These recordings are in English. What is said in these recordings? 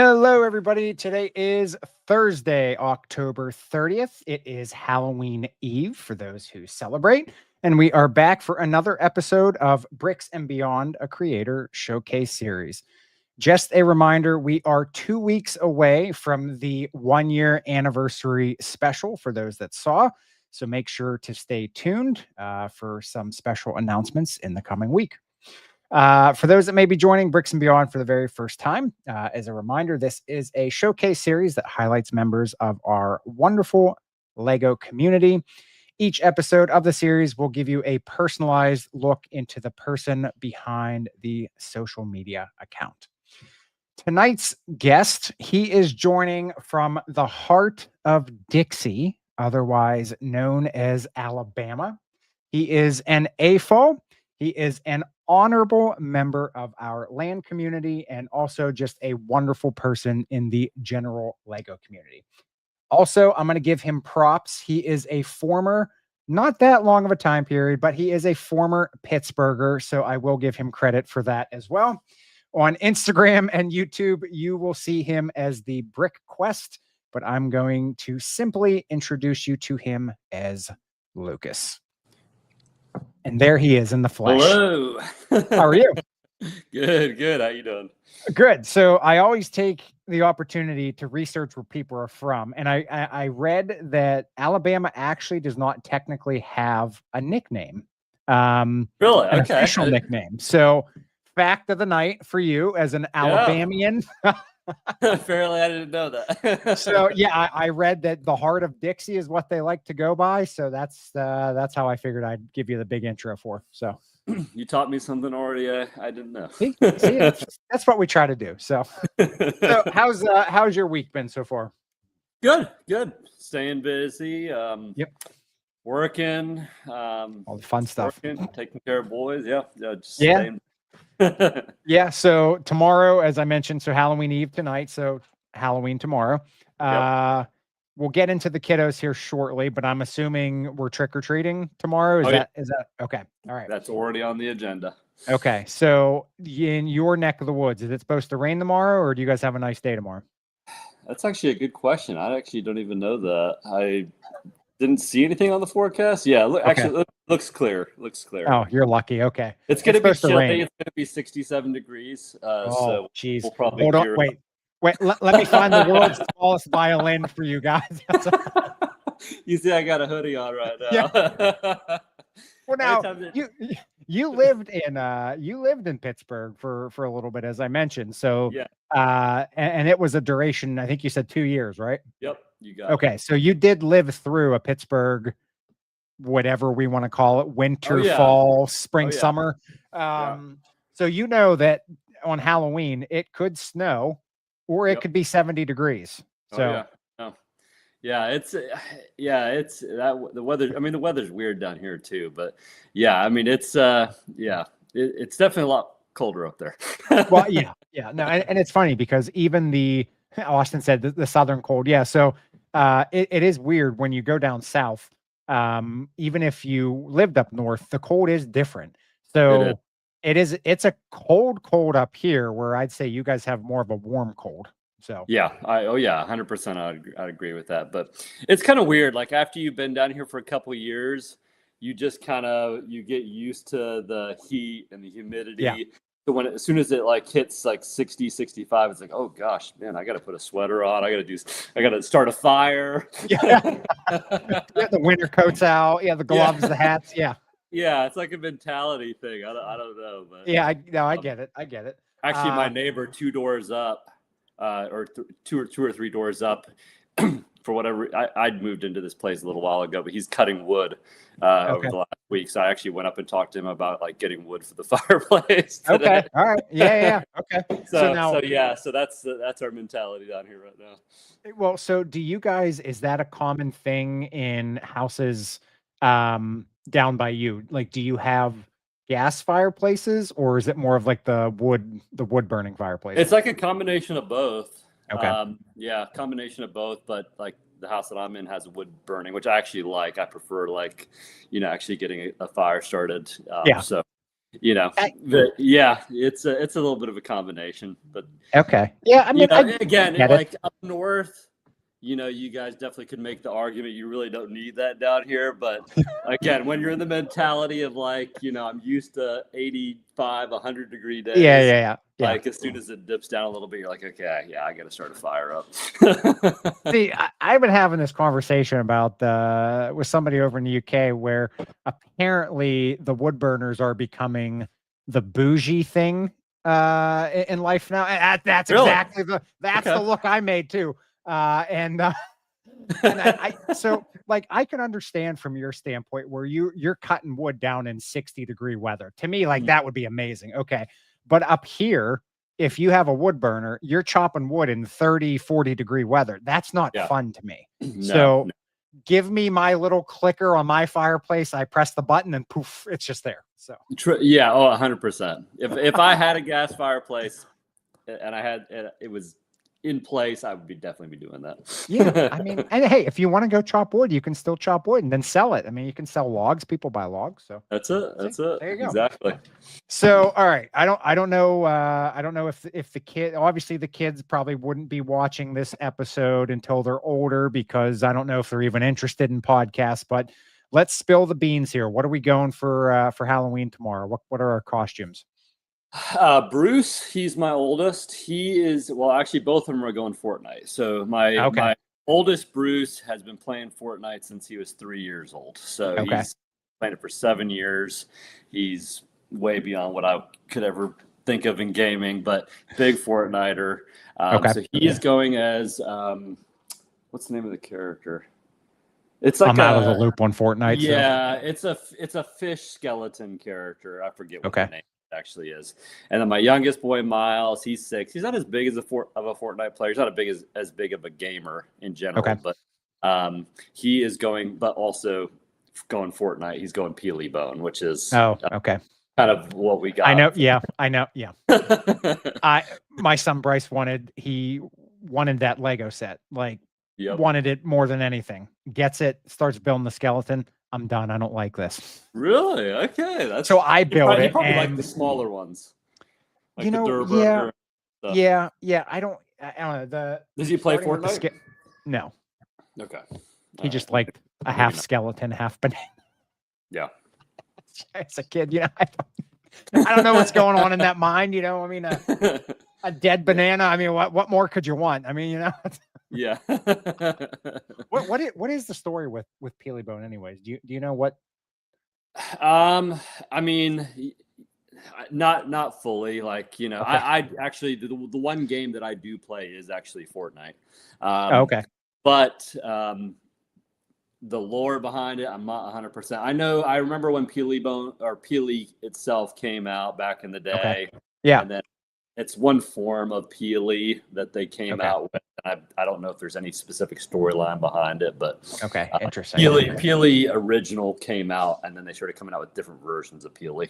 Hello, everybody. Today is Thursday, October 30th. It is Halloween Eve for those who celebrate. And we are back for another episode of Bricks and Beyond, a creator showcase series. Just a reminder, we are 2 weeks away from the 1 year anniversary special for those that saw. So make sure to stay tuned for some special announcements in the coming week. For those that may be joining Bricks and Beyond for the very first time, as a reminder, this is a showcase series that highlights members of our wonderful Lego community. Each episode of the series will give you a personalized look into the person behind the social media account. Tonight's guest, he is joining from the heart of Dixie, otherwise known as Alabama. He is an AFO. He is an honorable member of our land community and also just a wonderful person in the general Lego community. Also, I'm going to give him props. He is a former, not that long of a time period, but he is a former Pittsburgher. So I will give him credit for that as well. On Instagram and YouTube, you will see him as the thebrickquest, but I'm going to simply introduce you to him as Lucas. And there he is in the flesh. Hello. How are you? Good. How you doing? Good. So I always take the opportunity to research where people are from. And I read that Alabama actually does not technically have a nickname. Really? An Okay. official nickname. So fact of the night for you as an Alabamian. Apparently, I didn't know that. So yeah, I read that the heart of Dixie is what they like to go by. So that's how I figured I'd give you the big intro for. So you taught me something already I didn't know. see that's what we try to do. So how's your week been so far? Good. Staying busy. Yep. Working. All the fun stuff. Taking care of boys. Yeah. Staying. Yeah. So tomorrow, as I mentioned, so Halloween Eve tonight. So Halloween tomorrow. Yep. We'll get into the kiddos here shortly, but I'm assuming we're trick-or-treating tomorrow. Is that okay? All right. That's already on the agenda. Okay. So in your neck of the woods, is it supposed to rain tomorrow, or do you guys have a nice day tomorrow? That's actually a good question. I actually don't even know that. I didn't see anything on the forecast. Yeah, actually, looks clear. Oh, you're lucky. Okay. It's going to be chilly. It's going to be 67 degrees. So geez. We'll probably hold on. Wait. Let me find the world's smallest violin for you guys. You see, I got a hoodie on right now. Yeah. Well, now you lived in Pittsburgh for a little bit, as I mentioned. So yeah. And it was a duration. I think you said 2 years, right? Yep. You got okay. So you did live through a Pittsburgh, whatever we want to call it, winter, fall, spring, summer. So you know that on Halloween it could snow, or it could be 70 degrees. So it's that the weather. I mean, the weather's weird down here too, but yeah, I mean, it's it's definitely a lot colder up there. Well, yeah. No, and it's funny because even Austin said the southern cold. Yeah. So it is weird when you go down south. Even if you lived up north, the cold is different. So it's a cold up here, where I'd say you guys have more of a warm cold. So yeah, 100%. I'd agree with that. But it's kind of weird. Like after you've been down here for a couple of years, you just you get used to the heat and the humidity. Yeah. So as soon as it like hits like 60, 65, it's like, oh gosh, man, I got to put a sweater on. I got to start a fire. Yeah. The winter coats out. Yeah. The gloves, the hats. Yeah. Yeah. It's like a mentality thing. I don't know. But yeah. I get it. Actually, my neighbor 2 doors up, or two or three doors up, for whatever, I'd moved into this place a little while ago, but he's cutting wood over the last week. So I actually went up and talked to him about like getting wood for the fireplace today. Okay. All right. Yeah. Okay. So that's our mentality down here right now. Well, so do you guys, is that a common thing in houses down by you? Like, do you have gas fireplaces, or is it more of like the wood burning fireplace? It's like a combination of both. Okay. Combination of both, but like the house that I'm in has wood burning, which I actually like. I prefer actually getting a fire started. So you know, yeah, it's a little bit of a combination, but okay. Yeah. I mean, again, like up north, you guys definitely could make the argument you really don't need that down here. But again, when you're in the mentality of like, I'm used to 85, 100-degree days. Yeah. Like as soon as it dips down a little bit, you're like, okay, yeah, I got to start a fire up. See, I've been having this conversation about with somebody over in the UK where apparently the wood burners are becoming the bougie thing in life now. And that's Really? exactly the look I made too. And so like I can understand from your standpoint where you're cutting wood down in 60-degree weather. To me, like that would be amazing. Okay. But up here, if you have a wood burner, you're chopping wood in 30, 40-degree weather. That's not fun to me. No. Give me my little clicker on my fireplace. I press the button and poof, it's just there. So yeah. Oh, 100%. If I had a gas fireplace and it was in place, I would definitely be doing that. Yeah, I mean, and hey, if you want to go chop wood, you can still chop wood and then sell it. I mean, you can sell logs. People buy logs, so that's it. There you go. Exactly. So, all right, I don't know. I don't know if the kid, obviously, the kids probably wouldn't be watching this episode until they're older because I don't know if they're even interested in podcasts. But let's spill the beans here. What are we going for Halloween tomorrow? What are our costumes? Bruce, he's my oldest. He is, well, actually, both of them are going Fortnite. So my oldest Bruce has been playing Fortnite since he was 3 years old. So he's playing it for 7 years. He's way beyond what I could ever think of in gaming, but big Fortniter. So he's going as what's the name of the character? It's like I'm out of the loop on Fortnite. Yeah, so. it's a fish skeleton character. I forget what the name actually is. And then my youngest boy, Miles, he's 6. He's not as big as a Fortnite player. He's not as big of a gamer in general, but he is also going Fortnite. He's going Peely Bone, which is kind of what we got. I know. Yeah. My son Bryce wanted that Lego set, like wanted it more than anything. Gets it, starts building the skeleton. I'm done. I don't like this. Really? Okay. So I built it. You probably like the smaller ones. Like the Durburger. Yeah. I don't know. Does he play Fortnite? No. Okay. He just liked a half skeleton, half banana. Yeah. As a kid, I don't know what's going on in that mind. I mean, a dead banana. I mean, what more could you want? I mean, Yeah. What is the story with Peely Bone anyways? Do you know what? I mean, not fully. Like, I actually the one game that I do play is actually Fortnite. But the lore behind it, I'm not 100%. I remember when Peely itself came out back in the day. Yeah. And then it's one form of Peely that they came out with. I don't know if there's any specific storyline behind it, but interesting. Peely original came out, and then they started coming out with different versions of Peely.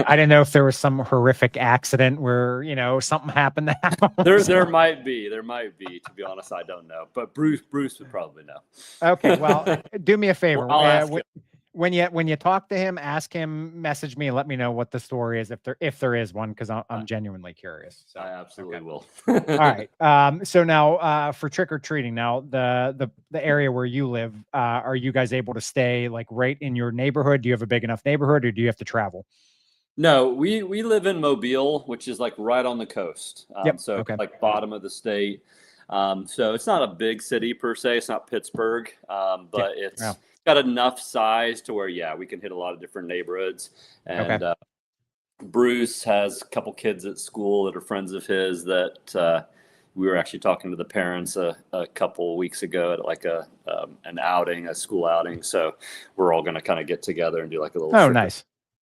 I didn't know if there was some horrific accident where something happened to happen. There might be. To be honest, I don't know, but Bruce would probably know. Okay, well, do me a favor. I'll ask him. When you talk to him, ask him, message me, and let me know what the story is if there is one, because I'm genuinely curious. So I absolutely will. All right. So now for trick or treating, now the area where you live, are you guys able to stay like right in your neighborhood? Do you have a big enough neighborhood, or do you have to travel? No, we live in Mobile, which is like right on the coast. Like bottom of the state. So it's not a big city per se. It's not Pittsburgh, but it's got enough size to where we can hit a lot of different neighborhoods. And Bruce has a couple kids at school that are friends of his that we were actually talking to the parents a couple of weeks ago at like an outing, a school outing. So we're all going to kind of get together and do like a little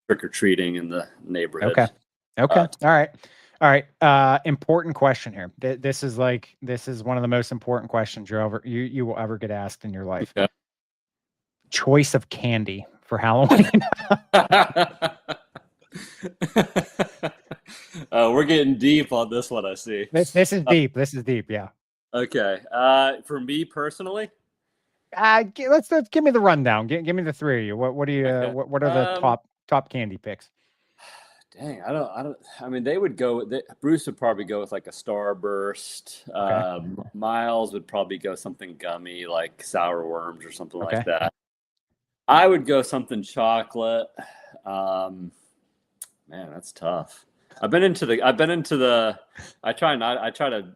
trick or treating in the neighborhood. Okay. All right. Important question here. This is one of the most important questions you will ever get asked in your life. Okay. Choice of candy for Halloween. We're getting deep on this one, I see. This is deep. This is deep. Yeah. Okay. For me personally, let's give me the rundown. Give me the three of you. What do you? What are the top candy picks? Dang, I mean, Bruce would probably go with like a Starburst. Okay. Miles would probably go something gummy like sour worms or something like Okay. that. I would go something chocolate. Man, that's tough. I try to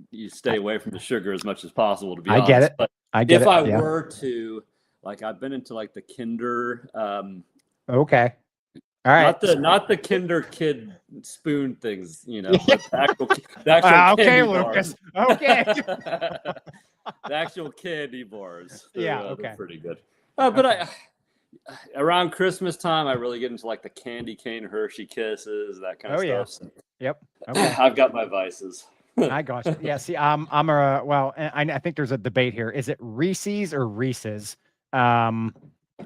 you stay away from the sugar as much as possible, to be I get honest. it. But I get if it. I Yeah. were to, like, I've been into like the Kinder, Okay. All right. not the Kinder Kid spoon things, Yeah. but the actual Okay, candy Lucas. bars. Okay. The actual candy bars. They're pretty good. But Okay. around Christmas time, I really get into like the candy cane Hershey Kisses, that kind of stuff. Yeah. So Yep. Okay. I've got my vices. I got you. Yeah. See, I think there's a debate here. Is it Reese's or Reese's? I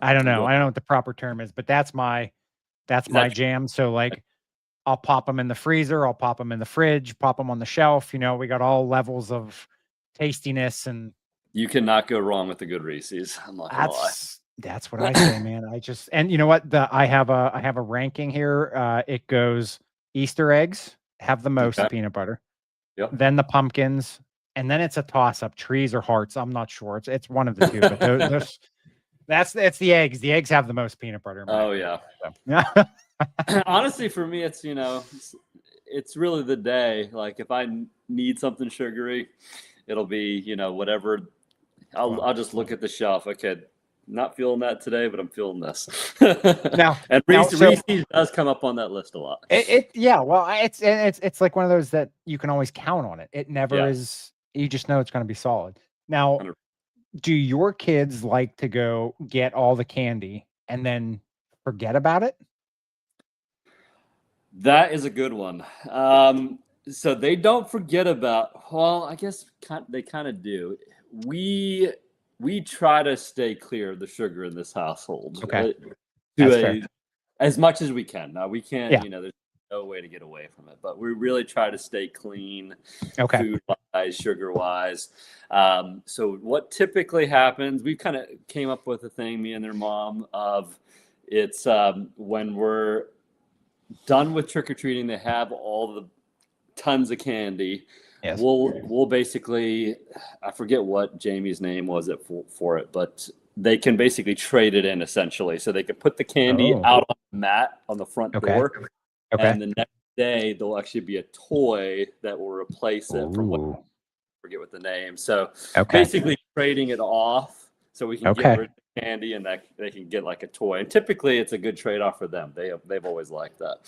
don't know. I don't know what the proper term is, but that's my jam. So like, I'll pop them in the freezer. I'll pop them in the fridge. Pop them on the shelf. We got all levels of tastiness, and you cannot go wrong with the good Reese's. I'm not gonna lie. That's what I say, man. And you know what? I have a ranking here. It goes Easter eggs have the most peanut butter. Yep. Then the pumpkins, and then it's a toss up, trees or hearts. I'm not sure. It's one of the two, but that's the eggs. The eggs have the most peanut butter. Oh yeah. So. Honestly, for me, it's really the day. Like if I need something sugary, it'll be whatever. I'll just look at the shelf. Okay, not feeling that today, but I'm feeling this. And Reese's does come up on that list a lot. It's like one of those that you can always count on it. It never is. You just know it's going to be solid. Now, 100%. Do your kids like to go get all the candy and then forget about it? That is a good one. So they don't forget about. Well, I guess they kind of do. We try to stay clear of the sugar in this household. Okay. As much as we can. Now we can't, there's no way to get away from it, but we really try to stay clean, food-wise, sugar-wise. So what typically happens, we kind of came up with a thing, me and their mom, of it's when we're done with trick-or-treating, they have all the tons of candy. Yes. We'll basically, I forget what Jamie's name was for it, but they can basically trade it in essentially. So they can put the candy out on the mat on the front door. Okay. And the next day there'll actually be a toy that will replace it from I forget what the name. So basically trading it off so we can get rid of the candy and that they can get like a toy. And typically it's a good trade-off for them. They've always liked that.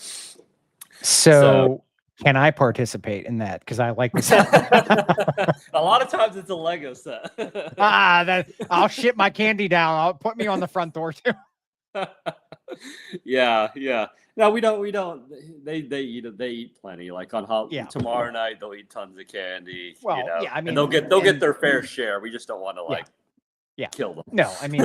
So can I participate in that? Because I like this. A lot of times it's a Lego set. I'll ship my candy down. I'll put me on the front door too. Yeah. No, we don't. They eat plenty. Like on tomorrow night, they'll eat tons of candy. Well, I mean, and they'll get their fair share. We just don't want to kill them. No, I mean,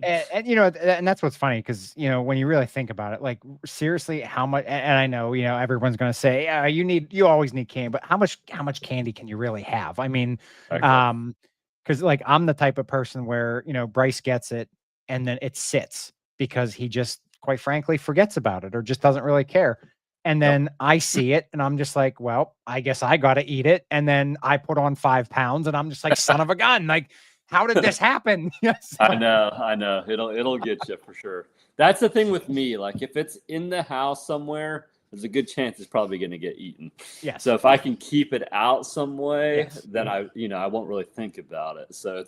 and that's what's funny because when you really think about it, like seriously, how much? And I know everyone's going to say you always need candy, but how much candy can you really have? I mean, because like I'm the type of person where Bryce gets it and then it sits because he just quite frankly forgets about it or just doesn't really care. And then I see it and I'm just like, well, I guess I got to eat it. And then I put on 5 pounds and I'm just like, son of a gun, like. How did this happen? Yes. I know. It'll get you for sure. That's the thing with me. Like if it's in the house somewhere, there's a good chance it's probably going to get eaten. Yeah. So if I can keep it out some way, then I won't really think about it. So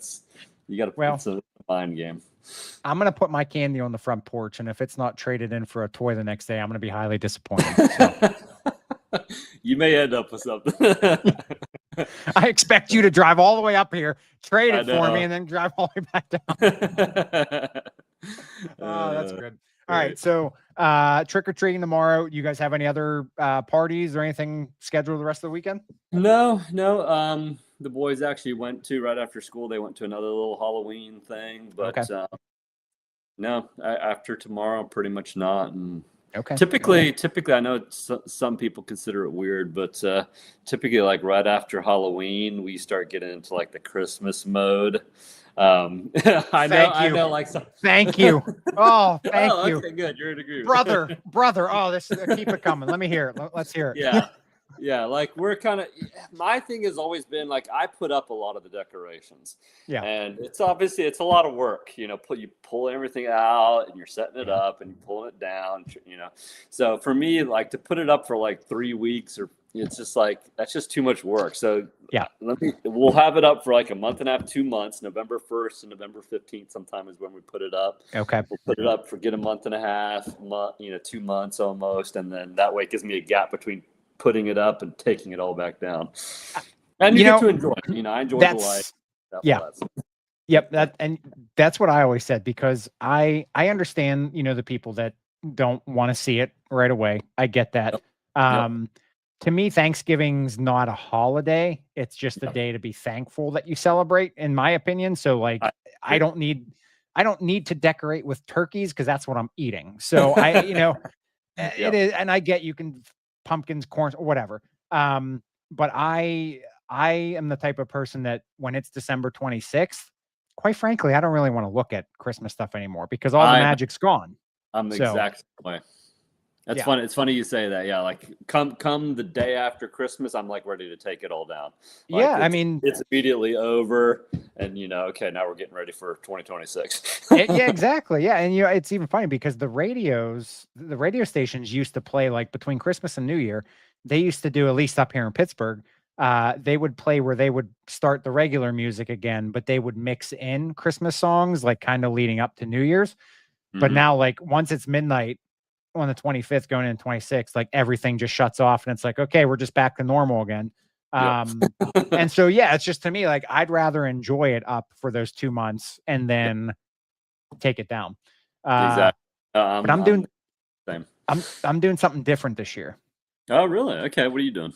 you got to it's a mind game. I'm going to put my candy on the front porch, and if it's not traded in for a toy the next day, I'm going to be highly disappointed. So. You may end up with something. I expect you to drive all the way up here, trade it for me, and then drive all the way back down. Oh, that's good. All right. So trick-or-treating tomorrow. You guys have any other parties or anything scheduled the rest of the weekend? No. The boys actually went to, right after school, they went to another little Halloween thing. But no, after tomorrow, pretty much not. And typically, I know some people consider it weird, but typically, like right after Halloween, we start getting into like the Christmas mode. I know, like some. Thank you. Oh, thank Oh, you. okay, good. You're in agreement. Brother. Oh, this keep it coming. Let me hear it. Let's hear it. Yeah. Yeah, like we're kind of, my thing has always been like I put up a lot of the decorations. Yeah. And it's obviously it's a lot of work, you know, you pull everything out and you're setting it up and you're pulling it down, you know. So for me, like to put it up for like 3 weeks or it's just like that's just too much work. So yeah, we'll have it up for like a month and a half, 2 months. November 1st and November 15th sometime is when we put it up. Okay. We'll put it up for get a month and a half, you know, 2 months almost, and then that way it gives me a gap between putting it up and taking it all back down. And you get to enjoy it. You know, I enjoy the life. Yeah. Yep. That's what I always said, because I understand, you know, the people that don't want to see it right away. I get that. Yep. To me, Thanksgiving's not a holiday. It's just a day to be thankful that you celebrate, in my opinion. So like, I don't need to decorate with turkeys because that's what I'm eating. So you know, it is, and I get you can pumpkins, corn, or whatever. But I am the type of person that when it's December 26th, quite frankly, I don't really want to look at Christmas stuff anymore because all the magic's gone. I'm the exact same way. That's funny. It's funny you say that. Yeah, like come the day after Christmas, I'm like ready to take it all down. Like, I mean, it's immediately over, and you know, okay, now we're getting ready for 2026. Yeah, exactly. Yeah, and you know, it's even funny because the radio stations used to play like between Christmas and New Year. They used to do, at least up here in Pittsburgh, they would play where they would start the regular music again, but they would mix in Christmas songs, like kind of leading up to New Year's. But now, like once it's midnight on the 25th going into 26th, like everything just shuts off and it's like, okay, we're just back to normal again. And so, yeah, it's just, to me, like, I'd rather enjoy it up for those 2 months and then take it down. Exactly. But I'm doing doing something different this year. Oh, really? Okay. What are you doing?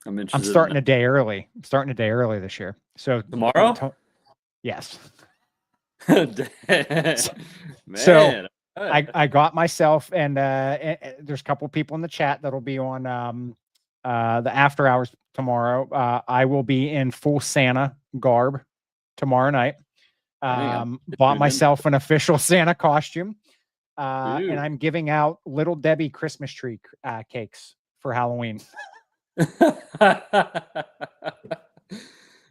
I'm interested. I'm starting a day early. I'm starting a day early this year. So tomorrow? Yes. Man. So I got myself, and there's a couple people in the chat that'll be on the after hours tomorrow. I will be in full Santa garb tomorrow night. Bought myself an official Santa costume. And I'm giving out Little Debbie Christmas tree cakes for Halloween.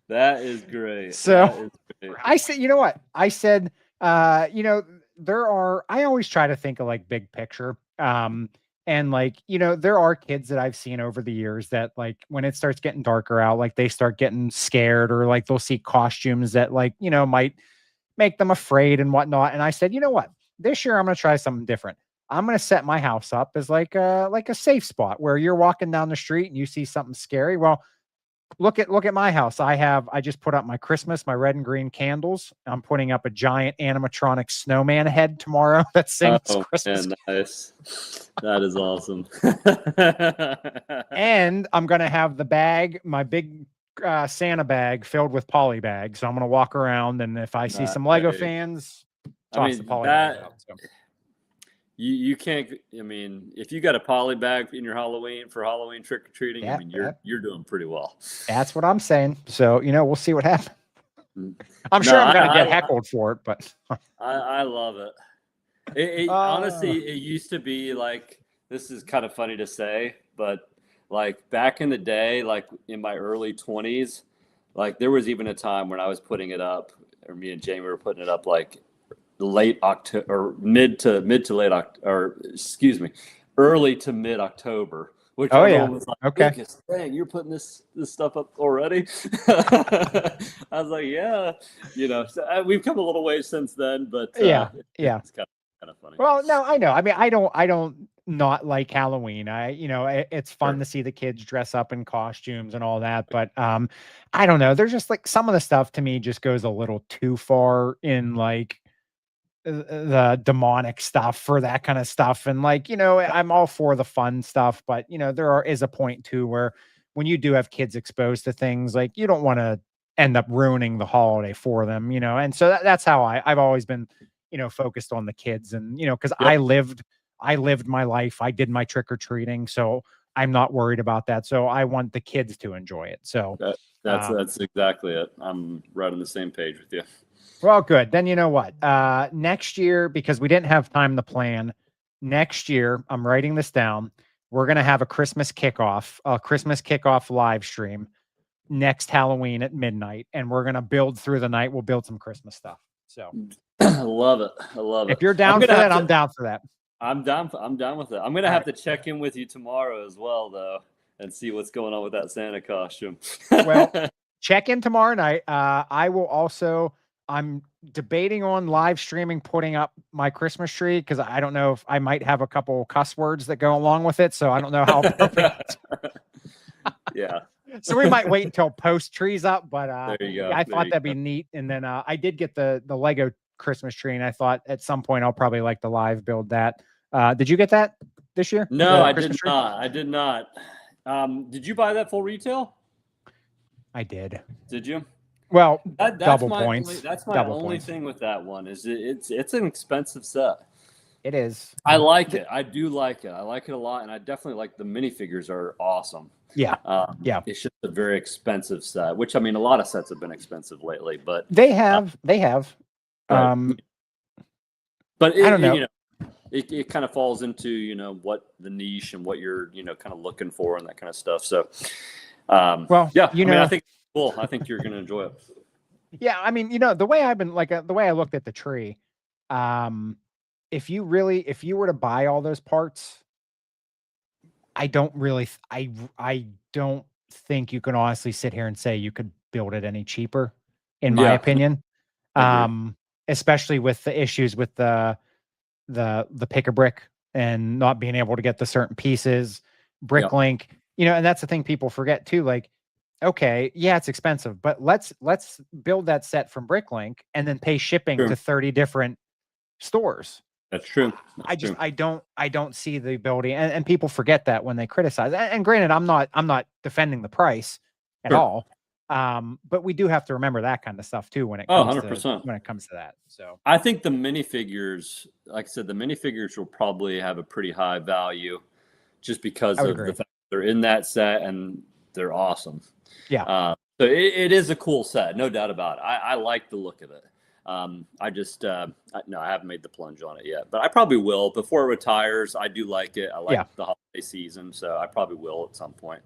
That is great. So I said, you know what? I said, you know, I always try to think of like big picture. And like, you know, there are kids that I've seen over the years that like when it starts getting darker out, like they start getting scared, or like they'll see costumes that like, you know, might make them afraid and whatnot. And I said, you know what? This year I'm going to try something different. I'm going to set my house up as like a safe spot where you're walking down the street and you see something scary. Well, look at my house. I just put up my Christmas, my red and green candles. I'm putting up a giant animatronic snowman head tomorrow that sings Christmas. Nice. That is awesome. And I'm going to have the bag, my big Santa bag filled with poly bags. So I'm going to walk around, and if I see some Lego fans, toss the poly bag out. So. You can't. I mean, if you got a poly bag in your Halloween trick or treating, I mean, you're doing pretty well. That's what I'm saying. So you know, we'll see what happens. I'm sure I'm gonna get heckled for it, but I love it. Honestly, it used to be like, this is kind of funny to say, but like back in the day, like in my early 20s, like there was even a time when I was putting it up, or me and Jamie were putting it up like late October or mid to late October, or excuse me, early to mid October. Which was like, okay, dang, you're putting this stuff up already. I was like, yeah, you know, so we've come a little ways since then, but it's kind of funny. Well, no, I know. I mean, I don't not like Halloween. It's fun to see the kids dress up in costumes and all that, but I don't know. There's just like some of the stuff to me just goes a little too far in like the demonic stuff for that kind of stuff. And like, you know, I'm all for the fun stuff, but you know, is a point too where when you do have kids exposed to things, like you don't want to end up ruining the holiday for them, you know? And so that's how I've always been, you know, focused on the kids, and, you know, cause I lived my life. I did my trick or treating. So I'm not worried about that. So I want the kids to enjoy it. So That's exactly it. I'm right on the same page with you. Well, good. Then you know what? Next year, because we didn't have time to plan, next year, I'm writing this down. We're gonna have a Christmas kickoff live stream next Halloween at midnight, and we're gonna build through the night. We'll build some Christmas stuff. So I love it. I love it. If you're down for that, I'm down for that. I'm down with it. I'm gonna have to check in with you tomorrow as well, though, and see what's going on with that Santa costume. Well, check in tomorrow night. I will also. I'm debating on live streaming, putting up my Christmas tree, because I don't know if I might have a couple cuss words that go along with it. So I don't know how appropriate. Yeah. So we might wait until post trees up, but there you go. I thought that'd be neat. And then I did get the Lego Christmas tree, and I thought at some point I'll probably like to live build that. Did you get that this year? No, I did not. I did not. Did you buy that full retail? I did. Did you? Well, that's double my points. That's my only thing with that one is it's an expensive set. It is. I like it. I do like it. I like it a lot, and I definitely like the minifigures are awesome. Yeah. Yeah. It's just a very expensive set, which I mean, a lot of sets have been expensive lately, but they have. But I don't know. It kind of falls into, what the niche and what you're, kind of looking for and that kind of stuff. So, well, yeah, I think it's cool. I think you're going to enjoy it. Yeah. I mean, the way I've been the way I looked at the tree, if you were to buy all those parts, I don't think you can honestly sit here and say you could build it any cheaper, in my opinion. Especially with the issues with the pick-a-brick and not being able to get the certain pieces, Bricklink, and that's the thing people forget too. Like, okay, yeah, it's expensive, but let's build that set from Bricklink and then pay shipping to 30 different stores. That's true. I don't see the ability, and people forget that when they criticize. And granted, I'm not defending the price at all. But we do have to remember that kind of stuff too when it comes 100%. When it comes to that. So I think the minifigures, like I said, the minifigures will probably have a pretty high value just because of the fact that they're in that set and they're awesome. Yeah. So it is a cool set, no doubt about it. I like the look of it. I haven't made the plunge on it yet, but I probably will before it retires. I do like it. I like the holiday season, so I probably will at some point.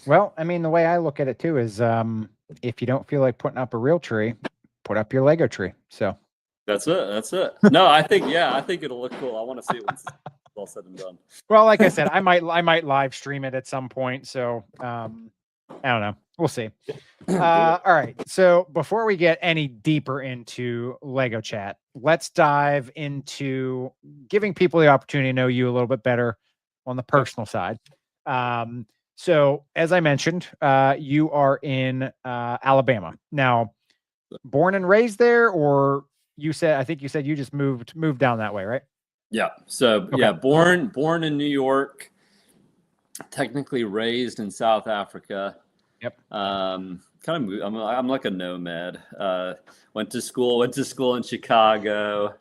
Well, I mean, the way I look at it too is, if you don't feel like putting up a real tree, put up your Lego tree. So that's it. No, I think it'll look cool. I want to see it when it's all said and done. Well, like I said, I might live stream it at some point. So, I don't know. We'll see. All right. So before we get any deeper into Lego chat, let's dive into giving people the opportunity to know you a little bit better on the personal side. So as I mentioned, you are in Alabama. Now, born and raised there, or I think you said you just moved down that way, right? Yeah. So born in New York, technically raised in South Africa. Yep. Kind of moved. I'm like a nomad. Went to school in Chicago.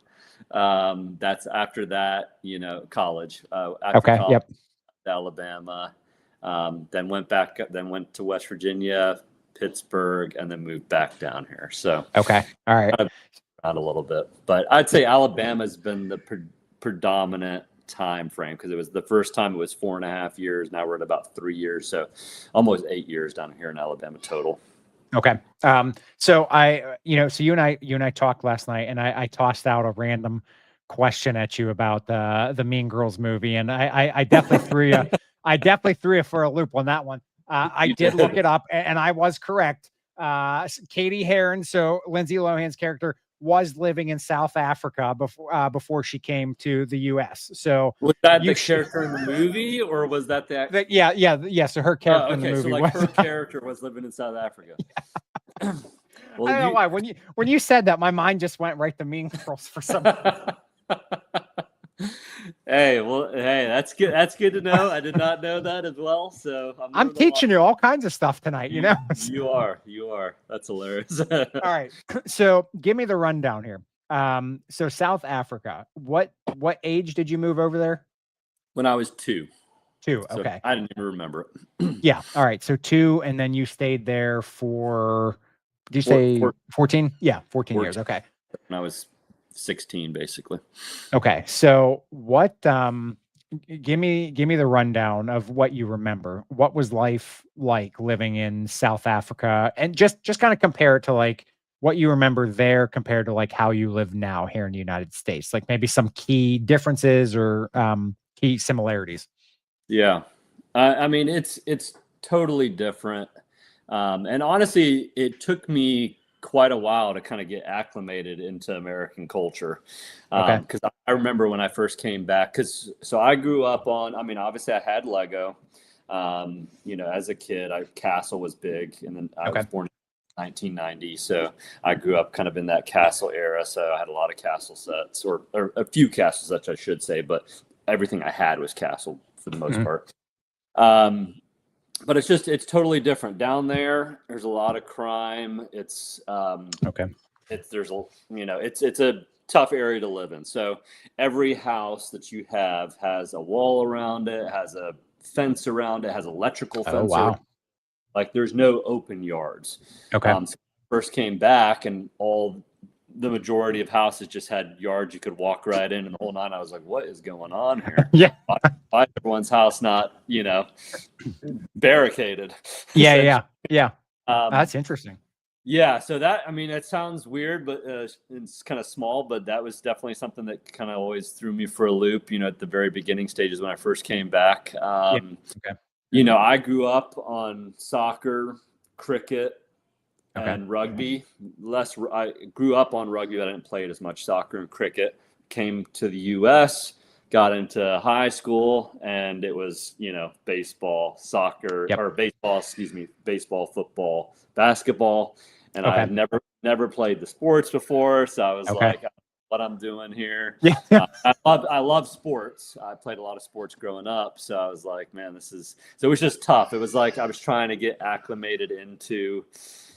That's after that, college. College, yep. Alabama. Then went to West Virginia, Pittsburgh, and then moved back down here. So okay, all right. Around a little bit, but I'd say Alabama's been the predominant time frame because it was the first time it was 4.5 years. Now we're at about 3 years, so almost 8 years down here in Alabama total. Okay. So you and I talked last night, and I tossed out a random question at you about the Mean Girls movie, and I definitely threw you for a loop on that one. I did look it up, and I was correct. Katie Heron, so Lindsay Lohan's character, was living in South Africa before she came to the U.S. So was that the character in the movie, or was that the? Yeah. So her character in the movie, her character was living in South Africa. Yeah. Well, I don't know why. When you said that, my mind just went right to Mean Girls for some reason. Hey, that's good. That's good to know. I did not know that as well. So I'm teaching you all kinds of stuff tonight. You are. That's hilarious. All right. So give me the rundown here. So South Africa. What age did you move over there? When I was 2. 2. So Okay. I didn't even remember it. Yeah. All right. So 2, and then you stayed there for, did you say 14? Yeah, 14 years. Okay. When I was 16, basically. Okay. So what give me the rundown of what you remember. What was life like living in South Africa? And just kind of compare it to like what you remember there compared to like how you live now here in the United States. Like maybe some key differences or key similarities. Yeah. I mean, it's totally different. And honestly, it took me quite a while to kind of get acclimated into American culture. Okay. Because I remember when I first came back, so I grew up on, I mean, obviously I had Lego. As a kid, Castle was big, and then I was born in 1990. So I grew up kind of in that Castle era. So I had a lot of Castle sets, or a few Castle sets, I should say, but everything I had was Castle for the most part. But it's totally different down there. There's a lot of crime. It's it's a tough area to live in. So every house that you have has a wall around it, has a fence around it, has electrical fence. Oh, wow. Like there's no open yards. Okay. So first came back, and the majority of houses just had yards you could walk right in, and the whole nine. I was like, what is going on here? Yeah. Why is everyone's house not, barricaded? Yeah. That's interesting. Yeah. So that, I mean, it sounds weird, but it's kind of small, but that was definitely something that kind of always threw me for a loop, at the very beginning stages when I first came back. Okay. I grew up on soccer, cricket, and rugby. I grew up on rugby, but I didn't play it as much. Soccer and cricket. Came to the U.S., got into high school, and it was baseball, soccer, or baseball, baseball, football, basketball, and I had never played the sports before, so I was like, what I'm doing here. Yeah. I love sports. I played a lot of sports growing up, so I was like, man, so it was just tough. It was like I was trying to get acclimated into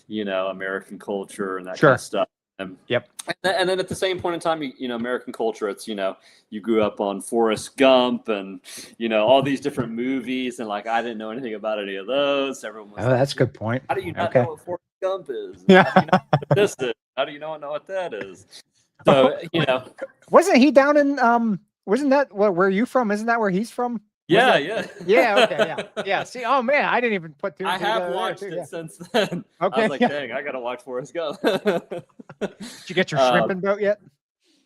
American culture and that kind of stuff. And then at the same point in time, American culture, it's, you grew up on Forrest Gump and, all these different movies. And like, I didn't know anything about any of those. Everyone was that's a good point. How do you not know what Forrest Gump is? Yeah. How do you know what this is? How do you not know what that is? So, wasn't he down in, wasn't that where you from? Isn't that where he's from? Yeah. Yeah. See, oh man, I didn't even put two. I have watched it since then. Okay. I was like, dang, I gotta watch Forrest Gump. Did you get your shrimping boat yet?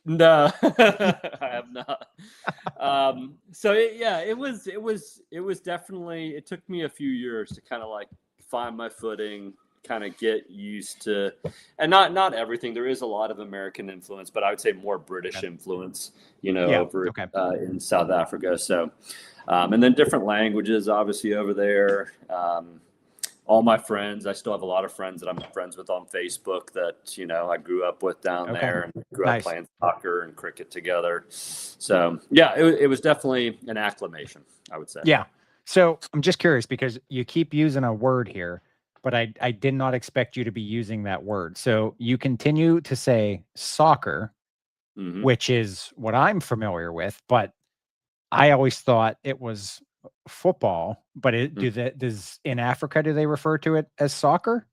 No, I have not. So it was definitely. It took me a few years to kind of like find my footing, kind of get used to, and not everything. There is a lot of American influence, but I would say more British influence. Over in South Africa. So. And then different languages, obviously, over there. All my friends, I still have a lot of friends that I'm friends with on Facebook that, I grew up with down there and grew up playing soccer and cricket together. So, yeah, it was definitely an acclimation, I would say. Yeah. So I'm just curious because you keep using a word here, but I did not expect you to be using that word. So you continue to say soccer, which is what I'm familiar with, but I always thought it was football, but does in Africa, do they refer to it as soccer?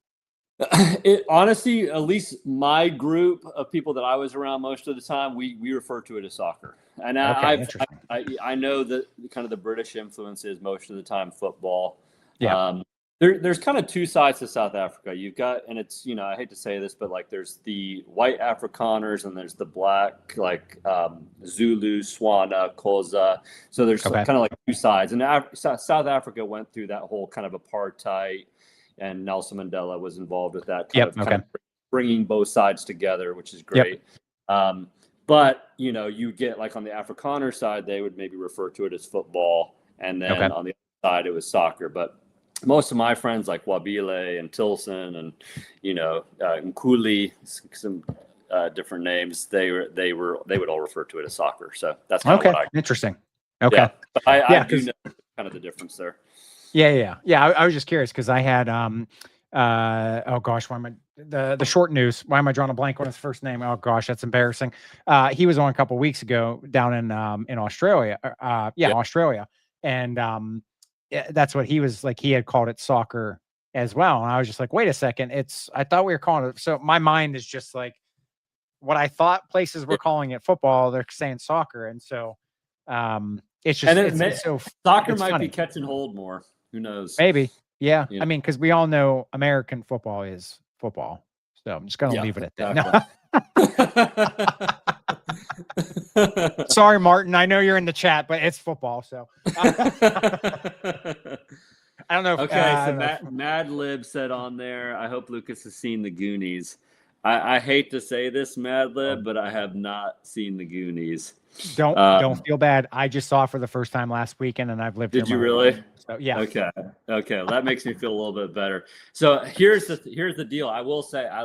It honestly, at least my group of people that I was around most of the time, we refer to it as soccer. And I know that kind of the British influence is most of the time football. Yeah. There's kind of two sides to South Africa. You've got, and it's, I hate to say this, but like there's the white Afrikaners and there's the black, like Zulu, Swana, Xhosa. So there's kind of like two sides. And South Africa went through that whole kind of apartheid, and Nelson Mandela was involved with that kind of bringing both sides together, which is great. But, you get like on the Afrikaner side, they would maybe refer to it as football. And then on the other side, it was soccer. But most of my friends like Wabile and Tilson and, Nkuli, some different names, they would all refer to it as soccer. So that's kind of what interesting. Okay. Yeah. But I do know kind of the difference there. Yeah. I was just curious because I had, oh gosh, why am I, the short news, why am I drawing a blank on his first name? Oh gosh, that's embarrassing. He was on a couple of weeks ago down in Australia. Australia. And that's what he was like. He had called it soccer as well. And I was just like, wait a second. I thought we were calling it. So my mind is just like what I thought places were calling it football. They're saying soccer. And so it's just, soccer it's might funny. be catching hold more. Who knows? Maybe. Yeah. You know? I mean, because we all know American football is football. So I'm just going to leave it at that. Exactly. Sorry, Martin. I know you're in the chat, but it's football. So I don't know. So Mad Lib said on there, I hope Lucas has seen the Goonies. I hate to say this, Mad Lib, but I have not seen the Goonies. Don't feel bad. I just saw it for the first time last weekend, and I've lived. Did you really? Life, so yeah. Okay. Well, that makes me feel a little bit better. So here's the deal. I will say I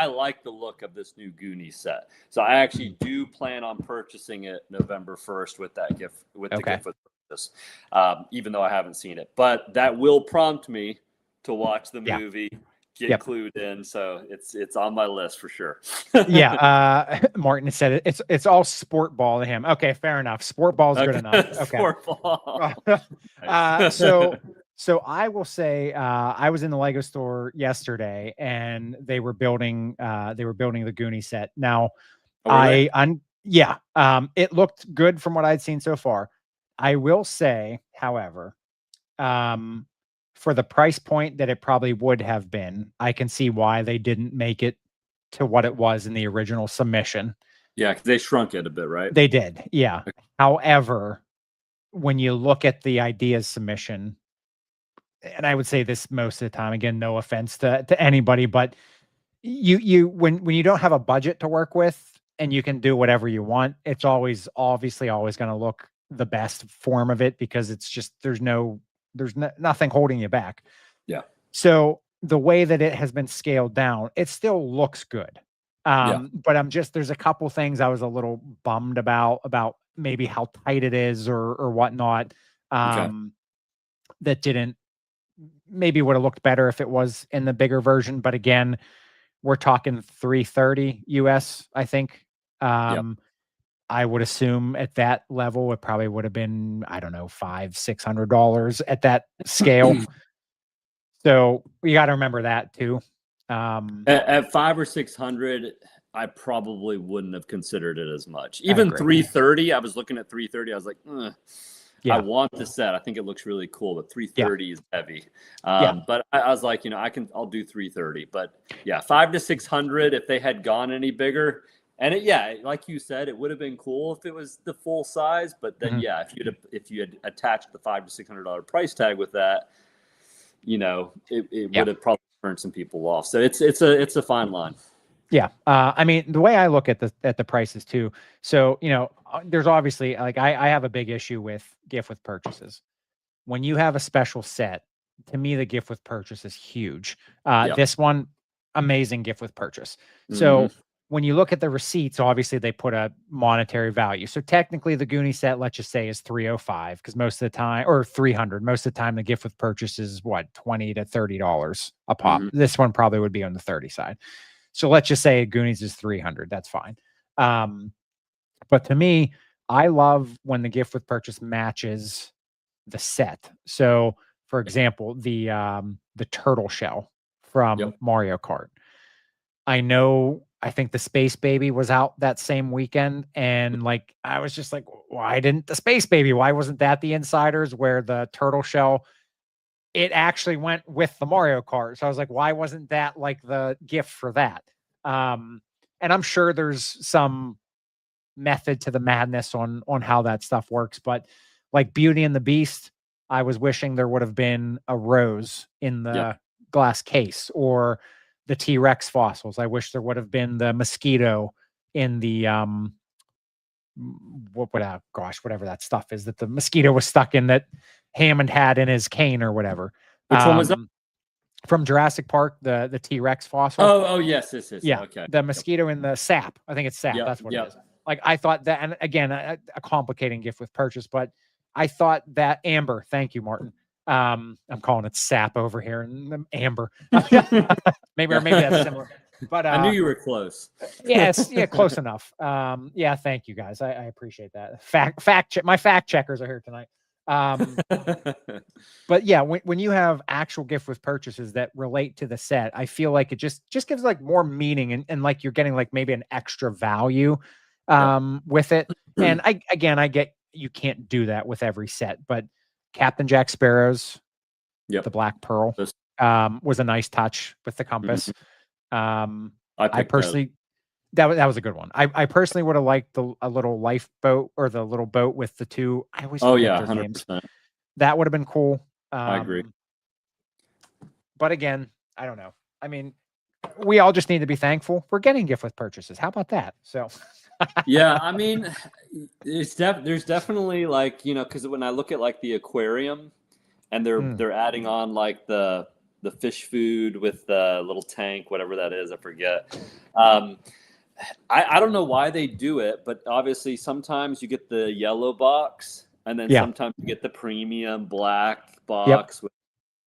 like the look of this new Goonies set. So I actually do plan on purchasing it November 1st with that gift with purchase, even though I haven't seen it. But that will prompt me to watch the movie. Get clued in, so it's on my list for sure. Martin said it's all sport ball to him. Okay, fair enough. Sport ball is good enough. Okay. Sport ball. So I will say I was in the Lego store yesterday, and they were building the Goonie set. Now, it looked good from what I'd seen so far. I will say, however, for the price point that it probably would have been, I can see why they didn't make it to what it was in the original submission. Yeah, because they shrunk it a bit, right? They did, yeah. Okay. However, when you look at the ideas submission, and I would say this most of the time, again, no offense to anybody, but when you don't have a budget to work with and you can do whatever you want, it's obviously always going to look the best form of it, because it's just there's nothing holding you back. Yeah. So the way that it has been scaled down, it still looks good. But there's a couple things I was a little bummed about maybe how tight it is or whatnot. That maybe would have looked better if it was in the bigger version. But again, we're talking $330 US, I think. I would assume at that level, it probably would have been, I don't know, $500-$600 at that scale. So you got to remember that too. At $500 or $600, I probably wouldn't have considered it as much. Even $330, I was looking at $330. I was like, I want the set. I think it looks really cool, but $330 is heavy. But I was like, I'll do $330. But yeah, $500 to $600 if they had gone any bigger. And like you said, it would have been cool if it was the full size. But then, if you had attached the $500 to $600 price tag with that, it would have probably turned some people off. So it's a fine line. Yeah. I mean, the way I look at the prices too. So there's obviously I have a big issue with gift with purchases. When you have a special set, to me, the gift with purchase is huge. This one, amazing gift with purchase. So when you look at the receipts, obviously they put a monetary value. So technically the Goonie set, let's just say, is $305 because most of the time, or $300, most of the time the gift with purchase is what, $20 to $30 a pop. This one probably would be on the 30 side. So let's just say Goonies is $300. That's fine. But to me, I love when the gift with purchase matches the set. So for example, the turtle shell from Mario Kart. I think the Space Baby was out that same weekend. And I was just like, why didn't the Space Baby? Why wasn't that the Insiders, where the turtle shell, it actually went with the Mario Kart? So I was like, why wasn't that like the gift for that? And I'm sure there's some method to the madness on how that stuff works. But like Beauty and the Beast, I was wishing there would have been a rose in the glass case, or the T-Rex fossils. I wish there would have been the mosquito in the whatever that stuff is that the mosquito was stuck in, that Hammond had in his cane or whatever. Which one was that? From Jurassic Park, the T-Rex fossil. Oh yes. Yeah. Okay. The mosquito in the sap. I think it's sap. That's what it is. Like I thought that, and again, a complicating gift with purchase, but I thought that Amber. Thank you, Martin. I'm calling it sap over here, and Amber. maybe that's similar. But I knew you were close. Close enough. Thank you guys. I appreciate that. Fact check. My fact checkers are here tonight. But yeah, when you have actual gift with purchases that relate to the set, I feel like it just gives like more meaning and like you're getting like maybe an extra value with it. And I get you can't do that with every set, but Captain Jack Sparrow's the Black Pearl was a nice touch with the compass. I personally that was a good one. I personally would have liked a little lifeboat or the little boat with the two. I always forget their 100%. names. That would have been cool. I agree. But again, I don't know. I mean, we all just need to be thankful for getting gift with purchases. How about that? So yeah, I mean, there's definitely like, because when I look at like the aquarium and they're adding on like the fish food with the little tank, whatever that is, I forget. I don't know why they do it, but obviously sometimes you get the yellow box and then sometimes you get the premium black box.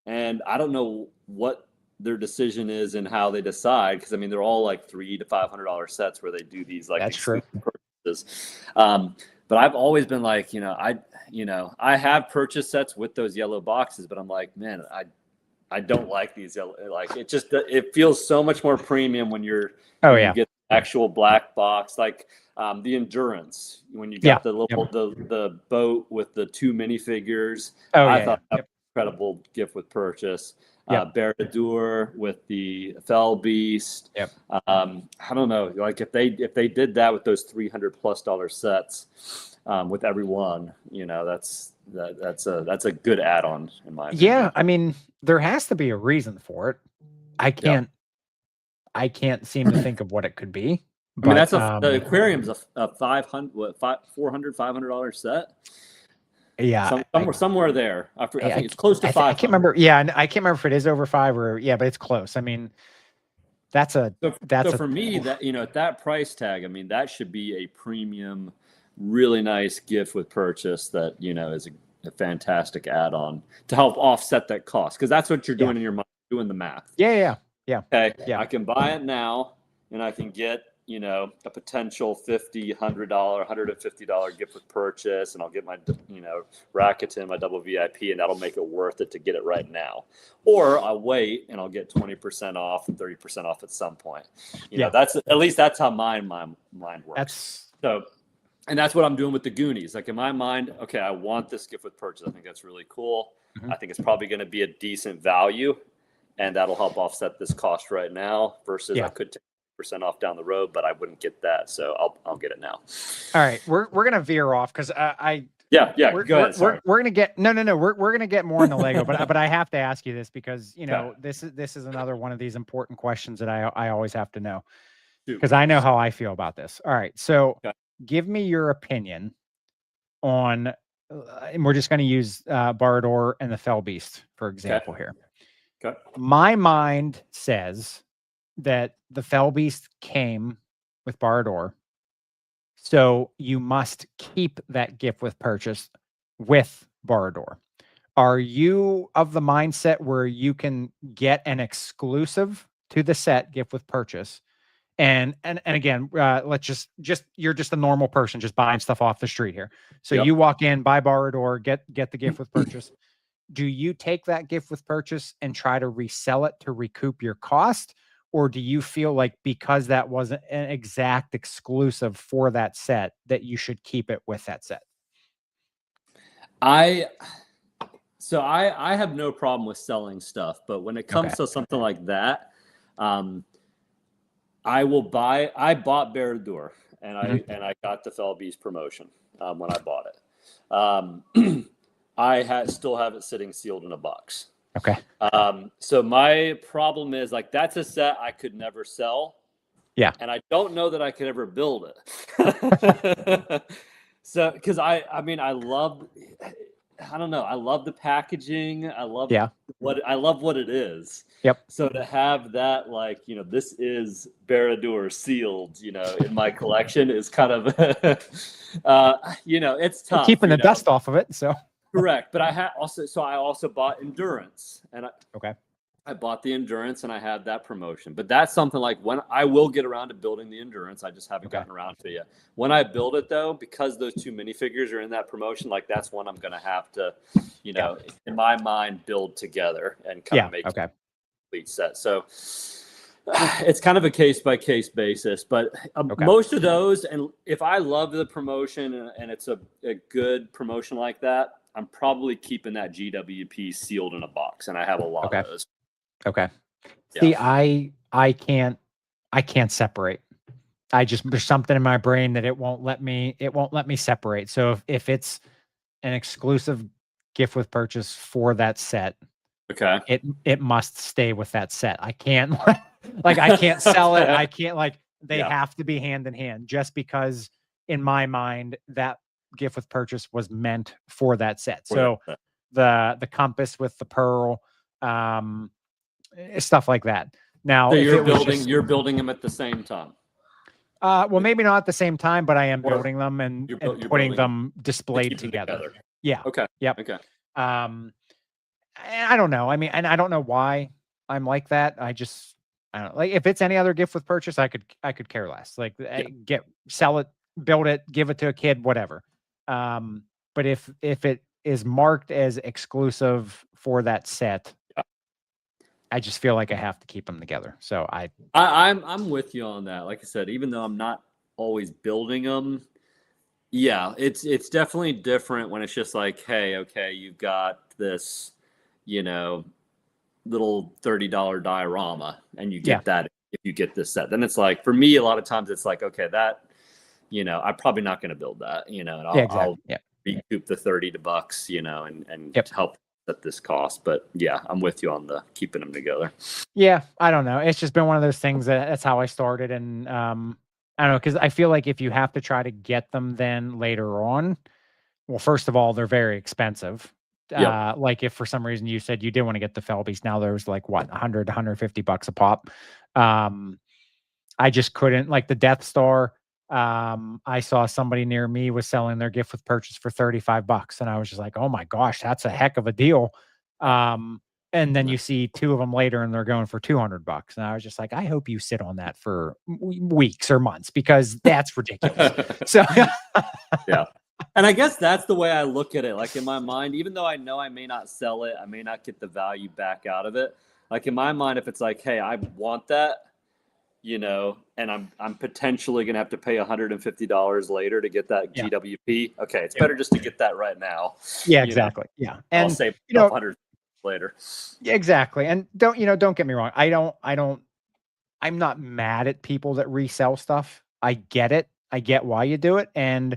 And I don't know what their decision is and how they decide, because I mean they're all like $300 to $500 sets where they do these like purchases. But I've always been like, I have purchased sets with those yellow boxes, but I'm like, man, I don't like these yellow. Like it feels so much more premium when you get the actual black box, like the Endurance when you got the little the boat with the 2 minifigures. I thought that was an incredible gift with purchase. Baradur with the Fell Beast. I don't know, like if they did that with those $300+ sets with everyone, that's a good add-on in my opinion. Yeah, I mean, there has to be a reason for it. I can't seem to think of what it could be. But, I mean, that's the aquarium's a $400-$500 set. Yeah, somewhere there. I think it's close to 5. I can't remember. Yeah, I can't remember if it is over 5 or but it's close. I mean, for me that at that price tag, I mean that should be a premium, really nice gift with purchase that is a fantastic add-on to help offset that cost, because that's what you're doing in your mind, doing the math. Yeah. Okay. Yeah. I can buy it now, and I can get a potential $50, $100, $150 gift with purchase, and I'll get my Rakuten, my double VIP, and that'll make it worth it to get it right now. Or I'll wait and I'll get 20% off and 30% off at some point. That's at least that's how my mind works. And that's what I'm doing with the Goonies. Like in my mind, okay, I want this gift with purchase. I think that's really cool. I think it's probably going to be a decent value, and that'll help offset this cost right now versus I could take % off down the road, but I wouldn't get that. So I'll get it now. All right. We're going to veer off because go ahead. We're going to get, we're going to get more into Lego, but I have to ask you this because, this is another one of these important questions that I always have to know, because I know how I feel about this. All right. So give me your opinion on, and we're just going to use Baradur and the Fell Beast, for example, here. Okay. My mind says that the Fell Beast came with Baradur, so you must keep that gift with purchase with Baradur. Are you of the mindset where you can get an exclusive to the set gift with purchase? And again, let's just you're just a normal person just buying stuff off the street here. So you walk in, buy Baradur, get the gift with purchase. Do you take that gift with purchase and try to resell it to recoup your cost? Or do you feel like because that wasn't an exact exclusive for that set that you should keep it with that set? I have no problem with selling stuff, but when it comes to something like that, I bought Baradur and I got the Fell Beast promotion when I bought it. I still have it sitting sealed in a box. Okay. So my problem is like that's a set I could never sell. Yeah. And I don't know that I could ever build it. So because I love the packaging. I love what it is. Yep. So to have that, like, this is Baradur sealed, in my collection is kind of, it's tough. You're keeping the dust off of it. So correct. But I also bought Endurance, and I bought the Endurance and I had that promotion. But that's something like when I will get around to building the Endurance. I just haven't gotten around to it yet. When I build it, though, because those 2 minifigures are in that promotion, like that's one I'm going to have to, in my mind, build together and kind of make a complete set. So it's kind of a case-by-case basis. But most of those, and if I love the promotion and it's a good promotion like that, I'm probably keeping that GWP sealed in a box. And I have a lot of those. Okay. See, I can't separate. There's something in my brain that it won't let me separate. So if it's an exclusive gift with purchase for that set, it must stay with that set. I can't I can't sell it. I can't they have to be hand in hand, just because in my mind that gift with purchase was meant for that set. So the compass with the pearl, stuff like that. Now, so you're building them at the same time. Well, maybe not at the same time, but I am building them and putting them displayed together. Yeah. Okay. Yep. Okay. I don't know. I mean, and I don't know why I'm like that. I don't like, if it's any other gift with purchase, I could care less. Like sell it, build it, give it to a kid, whatever. But if it is marked as exclusive for that set, I just feel like I have to keep them together. So I'm with you on that. Like I said, even though I'm not always building them, it's definitely different when it's just like, hey, okay, you've got this, little $30 diorama, and you get that if you get this set. Then it's like, for me, a lot of times it's like, okay, that, I'm probably not going to build that, and I'll recoup the $30, and help at this cost. But I'm with you on the keeping them together. I don't know, it's just been one of those things that's how I started. And I don't know, because I feel like if you have to try to get them then later on, well, first of all, they're very expensive. Like if for some reason you said you did want to get the Felbies, now there's like what, 100 150 bucks a pop. I just couldn't, like the Death Star. I saw somebody near me was selling their gift with purchase for 35 bucks. And I was just like, oh my gosh, that's a heck of a deal. And then you see 2 of them later and they're going for 200 bucks. And I was just like, I hope you sit on that for weeks or months, because that's ridiculous. So and I guess that's the way I look at it. Like in my mind, even though I know I may not sell it, I may not get the value back out of it. Like in my mind, if it's like, hey, I want that, and I'm potentially going to have to pay $150 later to get that GWP. Okay. It's better just to get that right now. Yeah, exactly. Yeah. And I'll save $100 later. Yeah, exactly. And don't get me wrong. I'm not mad at people that resell stuff. I get it. I get why you do it. And,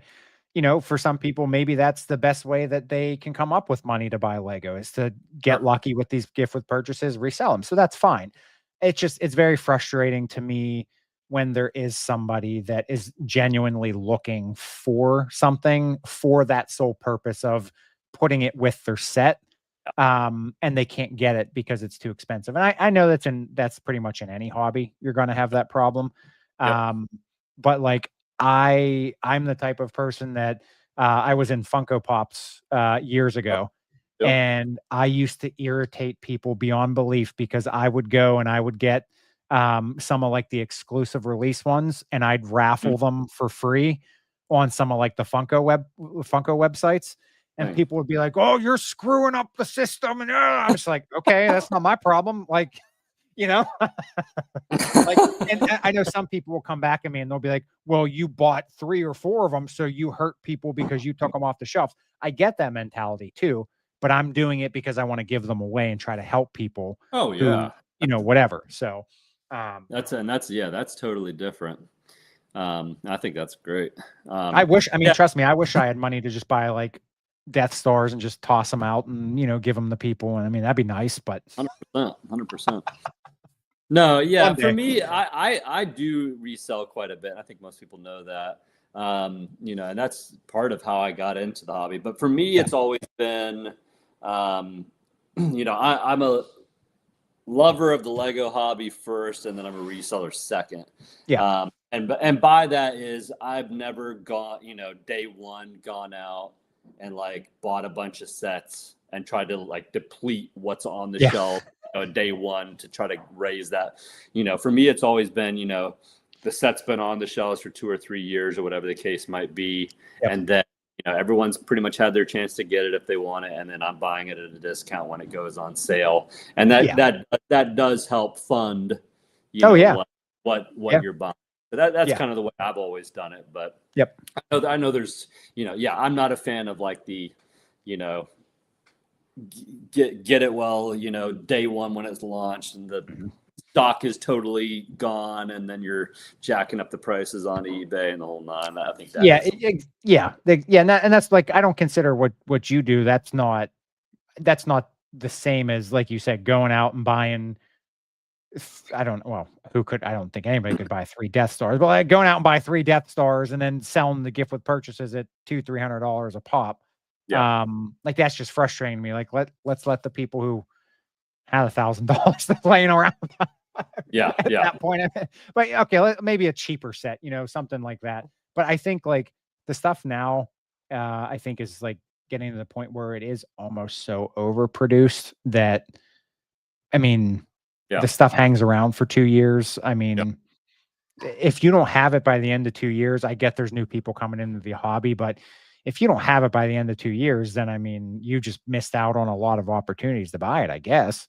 for some people, maybe that's the best way that they can come up with money to buy Lego, is to get lucky with these gift with purchases, resell them. So that's fine. It's very frustrating to me when there is somebody that is genuinely looking for something for that sole purpose of putting it with their set. And they can't get it because it's too expensive. And I know that's pretty much in any hobby. You're going to have that problem. But like, I'm the type of person that I was in Funko Pops years ago. And I used to irritate people beyond belief, because I would go and I would get some of like the exclusive release ones, and I'd raffle them for free on some of like the Funko websites. And people would be like, "Oh, you're screwing up the system." And I'm just like, "Okay, that's not my problem." Like, like, and I know some people will come back at me and they'll be like, "Well, you bought 3 or 4 of them, so you hurt people because you took them off the shelf." I get that mentality too, but I'm doing it because I want to give them away and try to help people. Oh yeah. Who, whatever. So that's totally different. I think that's great. Trust me, I wish I had money to just buy like Death Stars and just toss them out and give them to people. And I mean, that'd be nice, but 100%. No, yeah, for me, I do resell quite a bit. I think most people know that. And that's part of how I got into the hobby. But for me, it's always been, I'm a lover of the Lego hobby first, and then I'm a reseller second. Yeah. And by that is I've never gone, day one gone out and like bought a bunch of sets and tried to like deplete what's on the shelf day one to try to raise that. For me, it's always been, the set's been on the shelves for 2 or 3 years or whatever the case might be. Yep. And then, everyone's pretty much had their chance to get it if they want it. And then I'm buying it at a discount when it goes on sale. And that does help fund, what you're buying. So that's kind of the way I've always done it. But I know there's, I'm not a fan of like the, get it day one when it's launched and the stock is totally gone, and then you're jacking up the prices on eBay and the whole nine. I think that and that's like, I don't consider what you do. That's not the same as, like you said, going out and buying. I don't think anybody could buy 3 Death Stars, but like going out and buy 3 Death Stars and then selling the gift with purchases at $200-300 a pop. Yeah. Like that's just frustrating me. Like let's let the people who have $1,000 laying around. At that point, but okay, maybe a cheaper set, something like that. But I think like the stuff now, I think is like getting to the point where it is almost so overproduced that, I mean, the stuff hangs around for 2 years. I mean, if you don't have it by the end of 2 years, I get there's new people coming into the hobby, but if you don't have it by the end of 2 years, then I mean, you just missed out on a lot of opportunities to buy it, I guess.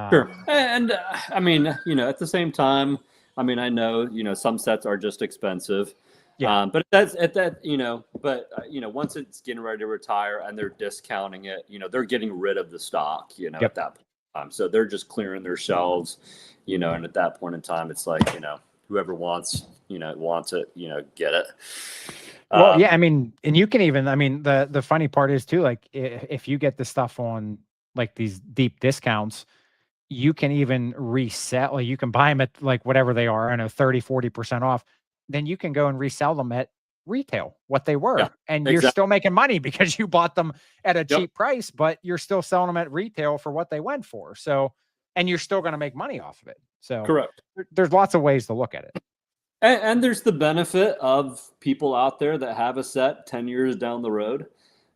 Sure. And I mean, at the same time, I mean, I know, some sets are just expensive. But that's at that, once it's getting ready to retire and they're discounting it, they're getting rid of the stock, at that point in time. So they're just clearing their shelves, and at that point in time, it's like, whoever wants it, get it. Well, I mean, and you can even, I mean, the funny part is too, like if you get the stuff on like these deep discounts, you can even resell, like you can buy them at like whatever they are, I know 30-40% off. Then you can go and resell them at retail, what they were. And you're still making money because you bought them at a cheap price, but you're still selling them at retail for what they went for. So, and you're still going to make money off of it. So correct. There's lots of ways to look at it. And there's the benefit of people out there that have a set 10 years down the road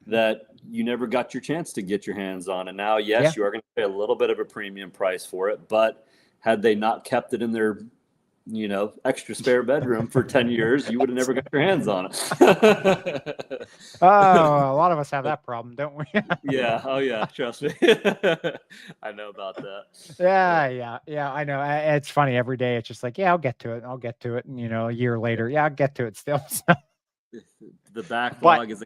that you never got your chance to get your hands on. And now, you are going to pay a little bit of a premium price for it. But had they not kept it in their, extra spare bedroom for 10 years, you would have never got your hands on it. Oh, a lot of us have that problem, don't we? Yeah. Oh, yeah. Trust me. I know about that. Yeah. I know. It's funny. Every day it's just like, I'll get to it. And, a year later, I'll get to it still. The backlog is a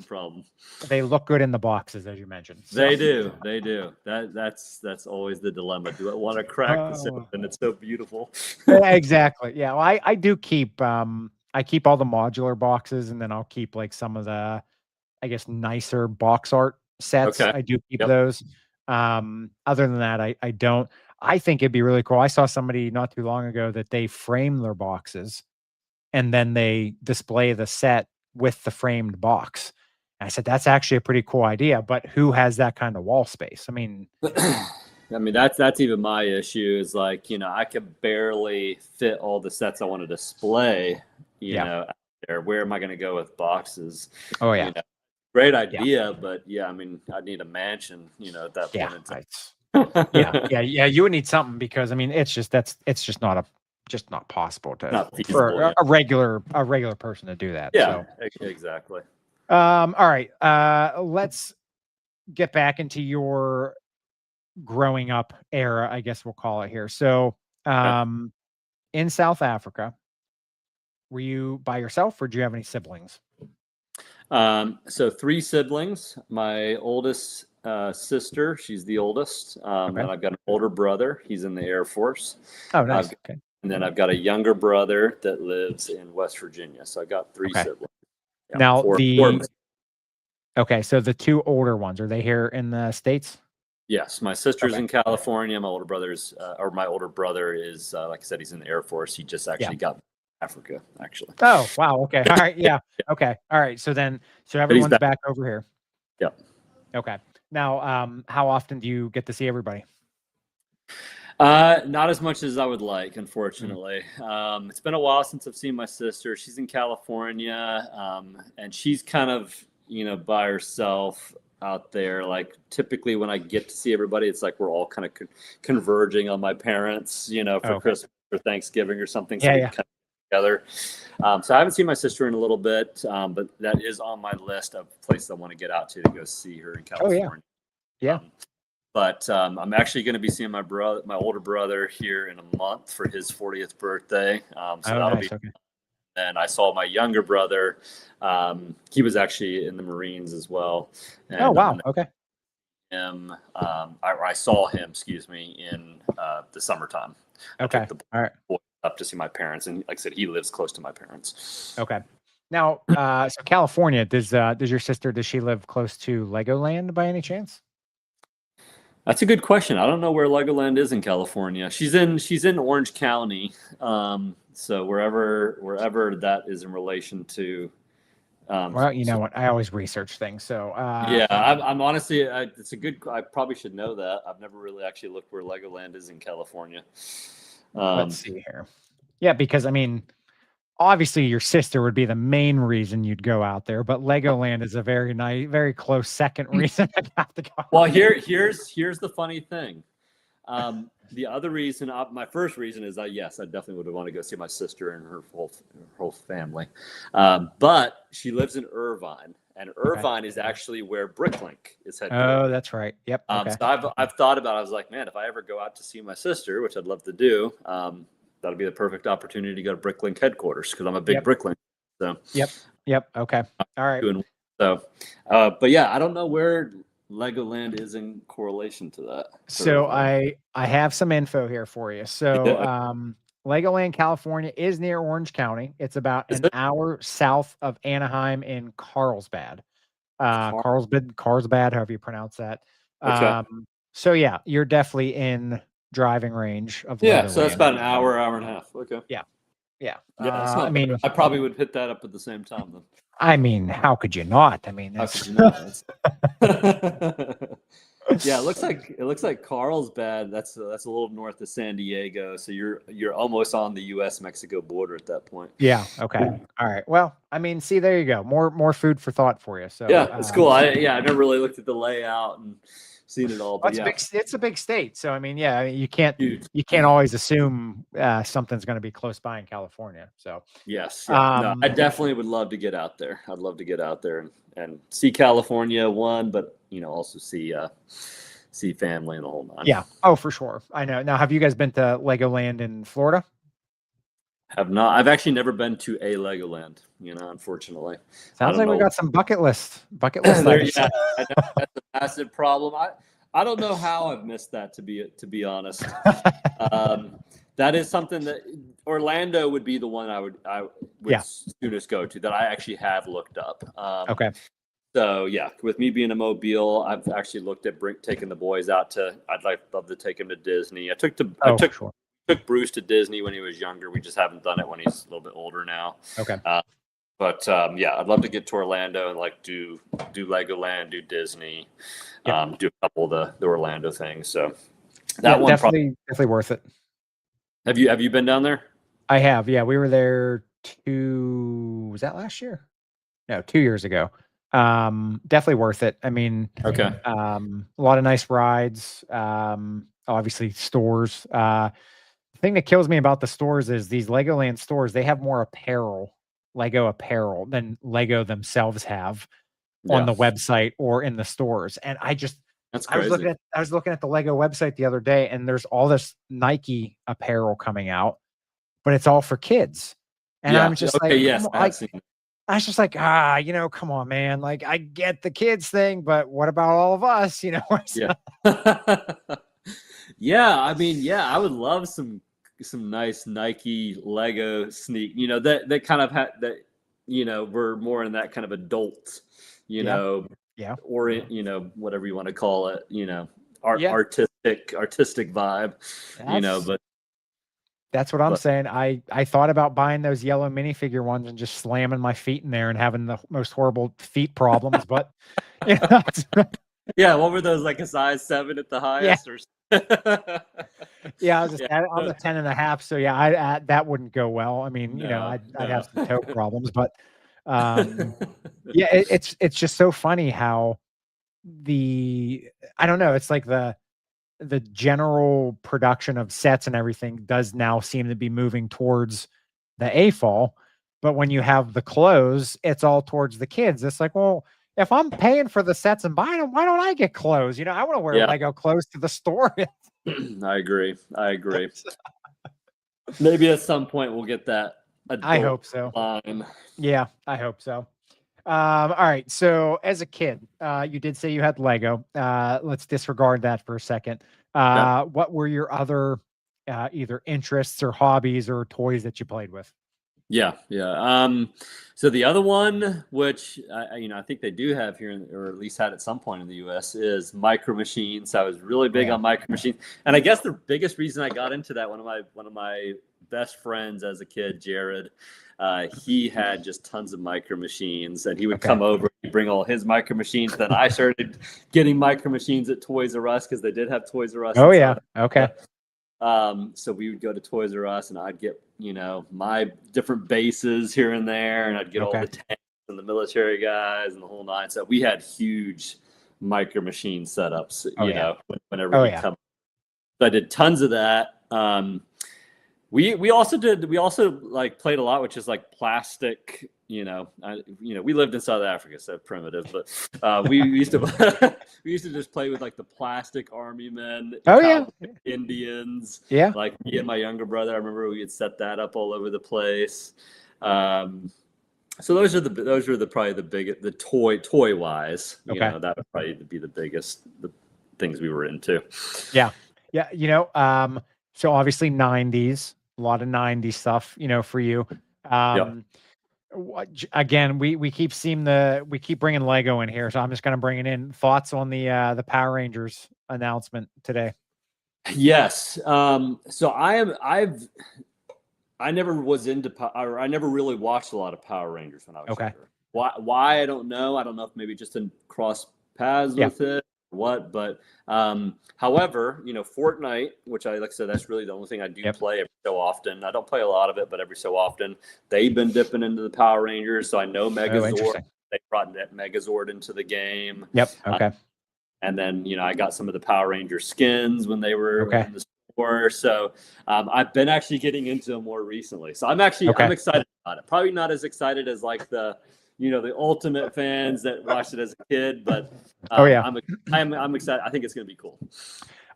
problem. They look good in the boxes, as you mentioned. So. They do. That's always the dilemma. Do I want to crack the silk? And it's so beautiful. Exactly. Yeah. Well, I do keep I keep all the modular boxes, and then I'll keep like some of the, I guess, nicer box art sets. Okay. I do keep those. Other than that, I don't. I think it'd be really cool. I saw somebody not too long ago that they frame their boxes and then they display the set with the framed box. I said, that's actually a pretty cool idea, but who has that kind of wall space? I mean, that's even my issue is like, I could barely fit all the sets I want to display, out there. Where am I going to go with boxes? Oh yeah. Great idea, but I mean, I'd need a mansion, at that point in time. Yeah. You would need something because I mean, it's just not possible for a regular person to do that. Yeah, so. Exactly. All right. Let's get back into your growing up era, I guess we'll call it here. So, in South Africa, were you by yourself or do you have any siblings? So 3 siblings. My oldest sister, she's the oldest. And I've got an older brother. He's in the Air Force. Oh, nice. And then I've got a younger brother that lives in West Virginia. So I got 3 siblings. Yeah, now so the 2 older ones, are they here in the States? Yes, my sister's in California. My older brother's, my older brother is, like I said, he's in the Air Force. He just actually got Africa, actually. Oh, wow. Okay. All right. Yeah. Okay. All right. So everyone's back over here. Yep. Okay. Now, how often do you get to see everybody? Not as much as I would like, unfortunately. It's been a while since I've seen my sister. She's in California, and she's kind of, by herself out there. Like typically when I get to see everybody, it's like we're all kind of converging on my parents, for Okay. Christmas or Thanksgiving or something. So Yeah, we yeah. kind of together. So I haven't seen my sister in a little bit, but that is on my list of places I want to get out to go see her in Oh yeah. California. Yeah. But I'm actually going to be seeing my older brother here in a month for his 40th birthday. So Oh, that'll be. nice. Okay. And I saw my younger brother. He was actually in the Marines as well, Oh, and I'm wow. going to Okay. him. I saw him, excuse me, in the summertime. I Okay. took the All right. boy up to see my parents, and like I said, he lives close to my parents. Okay. Now, so California, does your sister, does she live close to Legoland by any chance? That's a good question. I don't know where Legoland is in California. She's in Orange County, so wherever that is in relation to. Well, you So know what? I always research things. So, yeah, I'm honestly, it's a good. I probably should know that. I've never really actually looked where Legoland is in California. let's see here. Yeah, because I mean, obviously your sister would be the main reason you'd go out there, but Legoland is a very nice, very close second reason I'd have to go. Well, here's the funny thing. The other reason, my first reason is that yes, I definitely would want to go see my sister and her whole family. But she lives in Irvine, and Okay. Irvine is actually where Bricklink is Oh, headquartered. that's right. Yep. Okay. So I've thought about. I was like, man, if I ever go out to see my sister, which I'd love to do, that'll be the perfect opportunity to go to Bricklink headquarters because I'm a big Yep. Bricklink. So Yep. Yep. Okay. All right. so, but yeah, I don't know where Legoland is in correlation to that. So I have some info here for you. So Legoland, California is near Orange County. It's about Is an it? hour south of Anaheim in Carlsbad. Car- Carlsbad, however you pronounce that. Okay. So yeah, you're definitely in driving range of Yeah, so that's Legoland. about an hour and a half. Okay. Yeah. Yeah. Yeah, that's I not mean, bad. I probably would hit that up at the same time then. how could you not? I mean, How that's could you not? Yeah, it looks like Carlsbad. That's a little north of San Diego, so you're almost on the U.S. Mexico border at that point. yeah. Okay. All right. Well, I mean, see, there you go. More food for thought for you. So Yeah, it's cool. I never really looked at the layout and seen it all, well, but yeah, it's a big state. So I mean, yeah, you can't huge. always assume something's going to be close by in California. So Yes, yeah. No, I definitely would love to get out there. I'd love to get out there and see California but also see family and the whole nine. yeah. Oh, for sure. I know. Now, have you guys been to Legoland in Florida? Have not. I've actually never been to a Legoland. Unfortunately. Sounds like we got some bucket list items. Yeah, I know that's a massive problem. I don't know how I've missed that to be honest. That is something that Orlando would be the one I would Yeah. soonest go to that I actually have looked up. Okay. So yeah, with me being a Mobile, I've actually looked at taking the boys out to. Love to take him to Disney. I took Bruce to Disney when he was younger. We just haven't done it when he's a little bit older now. Okay. But yeah, I'd love to get to Orlando and do Legoland, do Disney, do a couple of the Orlando things. So that one definitely worth it. Have you been down there? I have. Yeah, we were there was that last year? No, 2 years ago. Definitely worth it. I mean, Okay. a lot of nice rides. Obviously stores. The thing that kills me about the stores is these Legoland stores, they have more Lego apparel than Lego themselves have on the website or in the stores. And That's crazy. I was looking at the Lego website the other day, and there's all this Nike apparel coming out, but it's all for kids. And I'm just like, yes, I was just like, come on, man. Like, I get the kids thing, but what about all of us? Yeah. Yeah. I mean, yeah, I would love some nice Nike Lego sneak, that kind of had that, we're more in that kind of adult, or, whatever you want to call it, artistic vibe, but that's what I'm saying. I thought about buying those yellow minifigure ones and just slamming my feet in there and having the most horrible feet problems. But yeah, what were those, like a size 7 at the highest? Yeah, I was just I'm a 10.5, so yeah, that wouldn't go well. I mean, I'd have some toe problems, but yeah, it's just so funny how I don't know, it's like the general production of sets and everything does now seem to be moving towards the AFOL. But when you have the clothes, it's all towards the kids. It's like, well, if I'm paying for the sets and buying them, why don't I get clothes? You know, I want to wear Yeah, Lego clothes to the store. I agree. I agree. Maybe at some point we'll get that I adult hope so. line. Yeah, I hope so. All right. So as a kid, you did say you had Lego. Let's disregard that for a second. Yeah. What were your other either interests or hobbies or toys that you played with? Yeah, yeah. So the other one, which I think they do have here, or at least had at some point in the U.S., is Micro Machines. I was really Oh big yeah. on Micro Machines, and I guess the biggest reason I got into that, one of my best friends as a kid, Jared, he had just tons of Micro Machines, and he would Okay. come over, he'd bring all his Micro Machines. Then I started getting Micro Machines at Toys R Us because they did have Toys R Us Oh in yeah. South Okay. Africa. So we would go to Toys R Us and I'd get, my different bases here and there, and I'd get all Okay. the tanks and the military guys and the whole nine. So we had huge Micro Machine setups, Oh yeah. whenever Oh he'd yeah. come. So I did tons of that. We also like played a lot, which is like plastic. We lived in South Africa, so primitive. But we used to we used to just play with like the plastic army men, Oh yeah. cowboy Indians. Yeah. Like me and my younger brother, I remember we had set that up all over the place. So those are the probably the biggest, the toy wise. Okay. That would probably be the things we were into. Yeah. Yeah. So obviously 90s, a lot of 90s stuff, for you. Yep. Again, we keep we keep bringing Lego in here, so I'm just going to bring it in. Thoughts on the Power Rangers announcement today? Yes. So I never was into or I never really watched a lot of Power Rangers when I was Okay. younger. Why I don't know. I don't know if maybe just in cross paths Yeah. with it or what. But however, Fortnite, which like I said, that's really the only thing I do Yep. play every so often. I don't play a lot of it, but every so often they've been dipping into the Power Rangers. So I know Oh, Megazord. interesting. They brought that Megazord into the game. Yep. Okay. And then, I got some of the Power Ranger skins when they were Okay. in the store. So I've been actually getting into them more recently. So I'm Okay. excited about it. Probably not as excited as like the ultimate fans that watched it as a kid, but Oh yeah. I'm excited. I think it's going to be cool.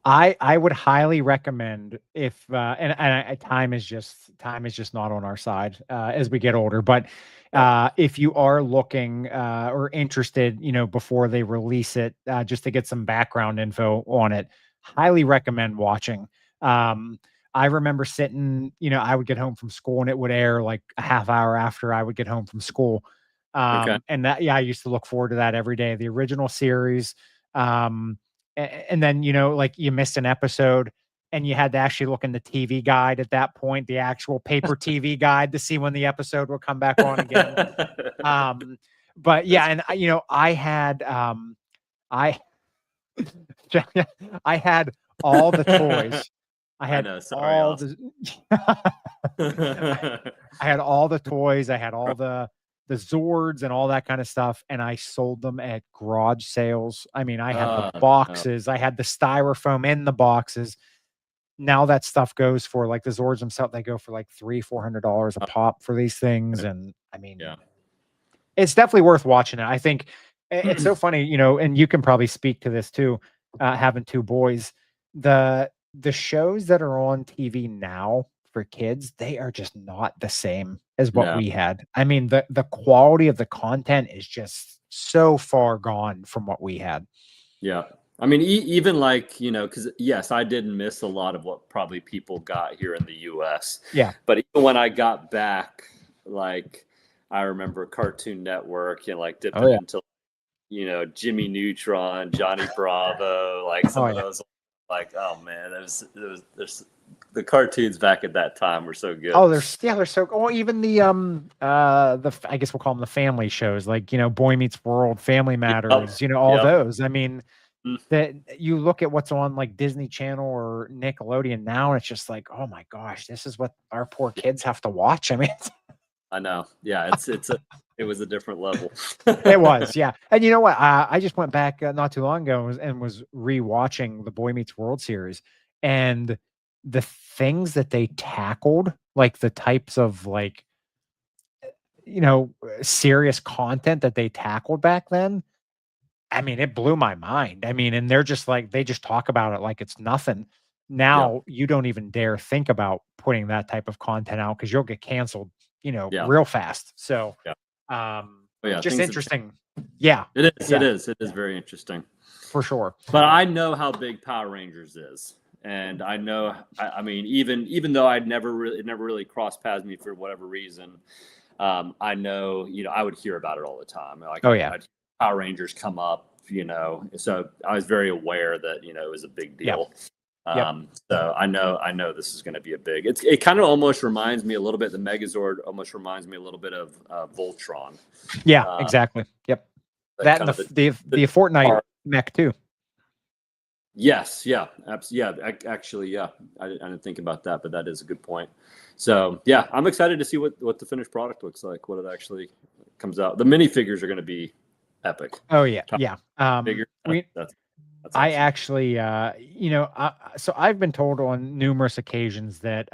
I would highly recommend if time is just not on our side as we get older. But if you are looking or interested, before they release it, just to get some background info on it, highly recommend watching. I remember sitting, I would get home from school and it would air like a half hour after I would get home from school. Okay. And that, yeah, I used to look forward to that every day. The original series. And then, like you missed an episode and you had to actually look in the TV guide at that point, the actual paper TV guide to see when the episode would come back on again. But yeah, and I had I I had all the toys. I I had know. Sorry, all Austin. the I had all the toys. I had all the Zords and all that kind of stuff, and I sold them at garage sales. I mean, I had the No. boxes. I had the styrofoam in the boxes. Now that stuff goes for like the Zords themselves. They go for like $300-$400 a pop for these things, and I mean, Yeah. it's definitely worth watching it. I think it's so funny, and you can probably speak to this too, having two boys. The shows that are on TV now for kids, they are just not the same as what No. we had. I mean, the quality of the content is just so far gone from what we had. Yeah. I mean, even like, because yes, I didn't miss a lot of what probably people got here in the US. Yeah. But even when I got back, like, I remember Cartoon Network, like dipping Oh yeah. into, Jimmy Neutron, Johnny Bravo, like some Oh of yeah. those, like, oh man, there's the cartoons back at that time were so good. Oh, they're so. Oh, even I guess we'll call them the family shows, like Boy Meets World, Family Matters, all Yep. those. I mean, Mm. that you look at what's on like Disney Channel or Nickelodeon now, and it's just like, oh my gosh, this is what our poor kids have to watch. I mean, I know. Yeah, It was a different level. It was, yeah. And you know what? I just went back not too long ago and was rewatching the Boy Meets World series, and the things that they tackled, like the types of like serious content that they tackled back then. I mean, it blew my mind. I mean, and they're just like they just talk about it like it's nothing. Yeah. Now you don't even dare think about putting that type of content out because you'll get canceled, Yeah. real fast. So, Yeah. just Things have changed. interesting. Yeah, It is. yeah, It is very interesting. for sure. But I know how big Power Rangers is, and I know. I mean, even though it never really crossed paths me for whatever reason, I know I would hear about it all the time. Like Oh yeah, I'd Power Rangers come up, so I was very aware that it was a big yep, deal. yep. So I know this is going to be a big. It kind of almost reminds me a little bit. The Megazord almost reminds me a little bit of Voltron. Yeah, exactly. Yep. That and Kind of the Fortnite mech too. Yes, yeah, absolutely. Yeah, actually, yeah, I didn't think about that, but that is a good point. So, yeah, I'm excited to see what the finished product looks like, what it actually comes out. The minifigures are going to be epic. Oh yeah, yeah. Figure, that's I awesome. actually, so I've been told on numerous occasions that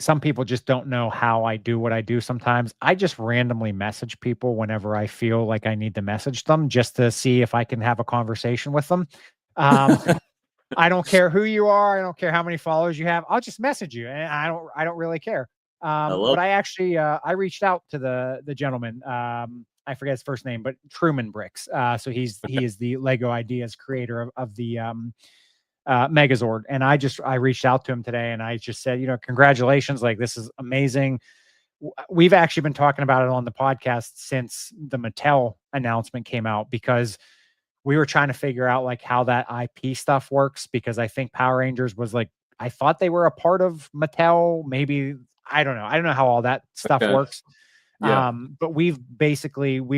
some people just don't know how I do what I do sometimes. I just randomly message people whenever I feel like I need to message them just to see if I can have a conversation with them. Um, I don't care who you are. I don't care how many followers you have. I'll just message you, and I don't really care. I But love. I actually I reached out to the gentleman. I forget his first name, but Truman Bricks. So he is the Lego Ideas creator of the Megazord, and I reached out to him today, and I just said, congratulations, like this is amazing. We've actually been talking about it on the podcast since the Mattel announcement came out because we were trying to figure out like how that IP stuff works because I think Power Rangers was like I thought they were a part of Mattel. Maybe I don't know. I don't know how all that stuff Okay. works. Yeah. But we've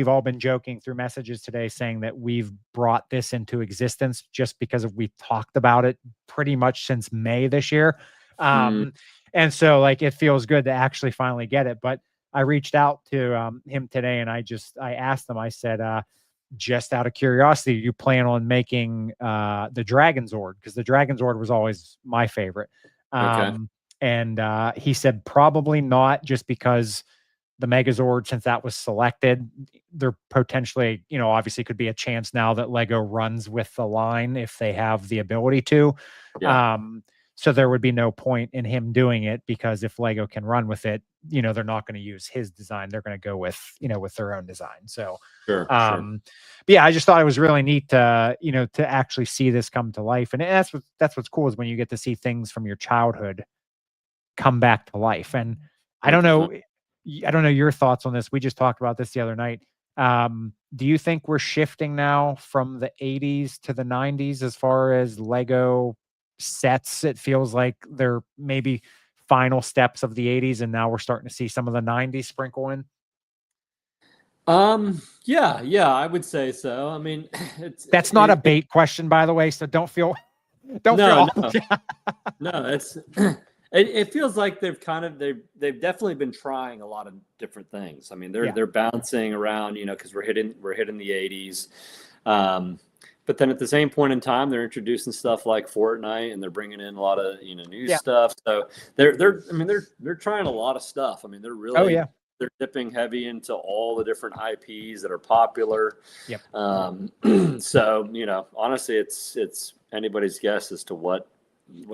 all been joking through messages today saying that we've brought this into existence just because we've talked about it pretty much since May this year. Mm, And so like it feels good to actually finally get it. But I reached out to him today and I asked him, I said, just out of curiosity, you plan on making the Dragon Zord? Because the Dragon Zord was always my favorite. okay. And he said probably not, just because the Megazord, since that was selected, there potentially, obviously could be a chance now that Lego runs with the line if they have the ability to. Yeah. So there would be no point in him doing it because if Lego can run with it, they're not going to use his design. They're going to go with, with their own design. So, Sure. but yeah, I just thought it was really neat to, to actually see this come to life. And that's what's cool is when you get to see things from your childhood come back to life. And I don't 100%. know, I don't know your thoughts on this. We just talked about this the other night. Do you think we're shifting now from the 80s to the 90s as far as Lego sets? It feels like they're maybe final steps of the 80s, and now we're starting to see some of the 90s sprinkle in. Yeah, I would say so. I mean, That's not a bait question, by the way, so don't feel no. It's it feels like they've definitely been trying a lot of different things. I mean, they're bouncing around, because we're hitting the 80s. But then at the same point in time, they're introducing stuff like Fortnite, and they're bringing in a lot of new stuff. So they're trying a lot of stuff. I mean, they're really they're dipping heavy into all the different IPs that are popular. Yep. So honestly, it's anybody's guess as to what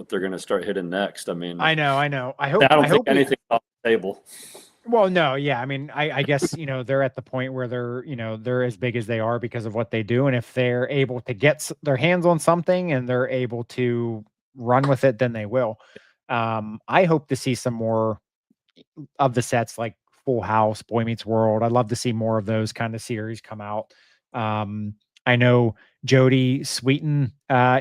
they're going to start hitting next. I mean, I know. I don't think anything's off the table. Well, no, yeah. I mean, I guess, they're at the point where they're as big as they are because of what they do. And if they're able to get their hands on something and they're able to run with it, then they will. I hope to see some more of the sets like Full House, Boy Meets World. I'd love to see more of those kind of series come out. I know Jodie Sweetin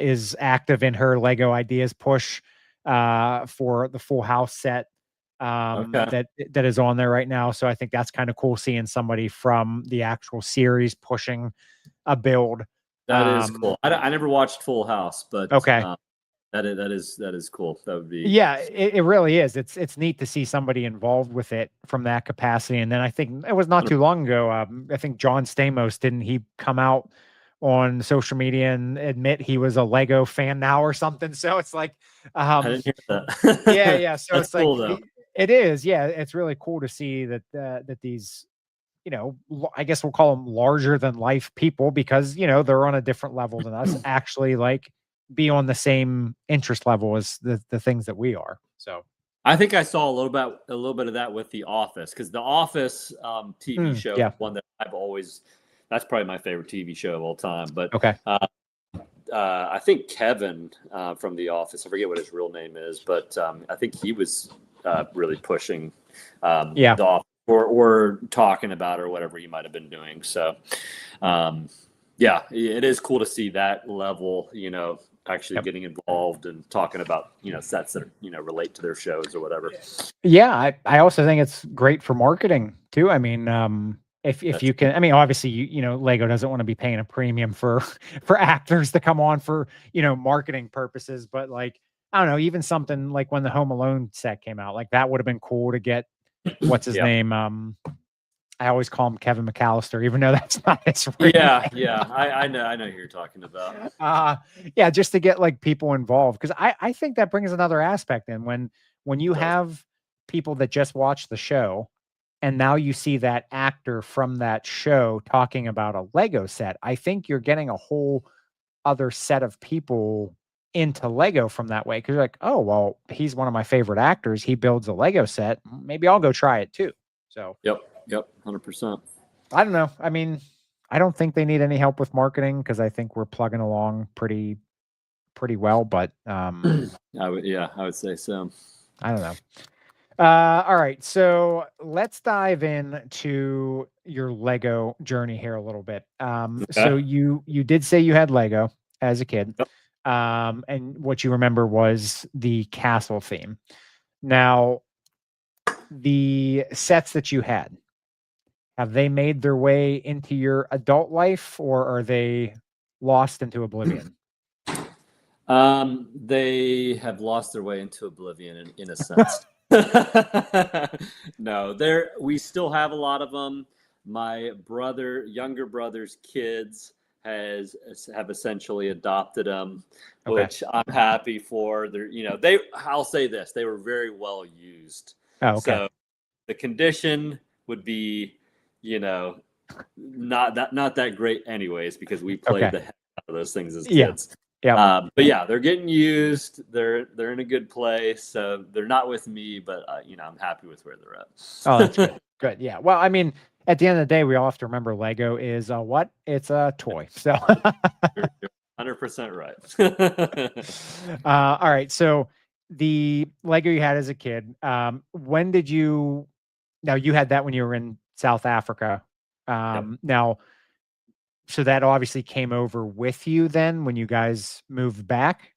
is active in her Lego Ideas push for the Full House set that is on there right now. So I think that's kind of cool seeing somebody from the actual series pushing a build. That is cool. I never watched Full House, but okay. That is cool. That would be Yeah, it really is. It's neat to see somebody involved with it from that capacity. And then I think it was not too long ago. I think John Stamos, didn't he come out on social media and admit he was a Lego fan now or something? So it's like, I um, didn't hear yeah, that. yeah. So That's it's like cool though. it is. Yeah, it's really cool to see that that these, I guess we'll call them larger than life people, because they're on a different level than us. Actually, like, be on the same interest level as the things that we are. So I think I saw a little bit of that with The Office, because The Office TV show is yeah. one that that's probably my favorite TV show of all time. But Okay. I think Kevin from The Office, I forget what his real name is, but I think he was really pushing Yeah. The Office, or talking about, or whatever he might have been doing. So yeah, it is cool to see that level, actually getting involved and talking about, sets that, relate to their shows or whatever. Yeah, I also think it's great for marketing too. I mean, if you can, I mean, obviously, Lego doesn't want to be paying a premium for for actors to come on for marketing purposes, but like, I don't know, even something like when the Home Alone set came out, like that would have been cool to get, what's his Yeah. name? I always call him Kevin McAllister, even though that's not his real name. Yeah. I know who you're talking about. Yeah, just to get like people involved, because I think that brings another aspect in when you have people that just watch the show, and now you see that actor from that show talking about a Lego set. I think you're getting a whole other set of people into Lego from that way, because you're like, oh well, he's one of my favorite actors. He builds a Lego set. Maybe I'll go try it too. So Yep, 100%. I don't know. I mean, I don't think they need any help with marketing, because I think we're plugging along pretty well. But I would say so. I don't know. All right, so let's dive into your Lego journey here a little bit. So Okay. you did say you had Lego as a kid, Yep. and what you remember was the castle theme. Now, the sets that you had, have they made their way into your adult life, or are they lost into oblivion? They have lost their way into oblivion in a sense. No, we still have a lot of them. My younger brother's kids have essentially adopted them, Okay. which I'm happy for. I'll say this, they were very well used. Oh, okay. So the condition would be, not that great anyways, because we played the heck out of those things as kids. Yeah. But yeah, they're getting used. They're in a good place. So they're not with me, but I'm happy with where they're at. Oh, that's good. Good. Yeah. Well, I mean, at the end of the day, we all have to remember Lego is a what? It's a toy. So You're 100% right. all right. So the Lego you had as a kid, when did you now you had that when you were in South Africa. Now, so that obviously came over with you then when you guys moved back?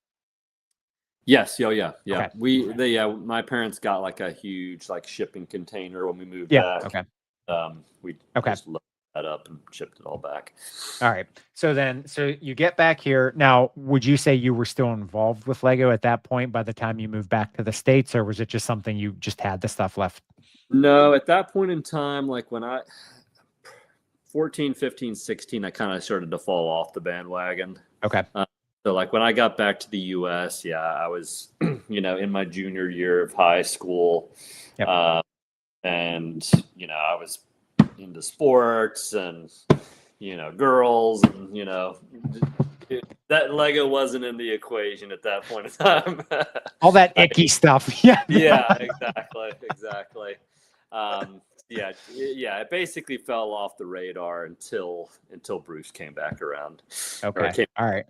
Yes. Oh, yeah. Okay. My parents got like a huge shipping container when we moved Yeah. back. Okay. We Okay. just loaded that up and shipped it all back. All right. So you get back here. Now, would you say you were still involved with Lego at that point by the time you moved back to the States, or was it just something you just had the stuff left? No, at that point in time, like when 14, 15, 16, I kind of started to fall off the bandwagon. Okay. So like when I got back to the US, I was, in my junior year of high school. Yep. And, I was into sports and, girls and, that Lego wasn't in the equation at that point in time. All that icky stuff. Yeah. Yeah, exactly. It basically fell off the radar until Bruce came back around. Okay. All right.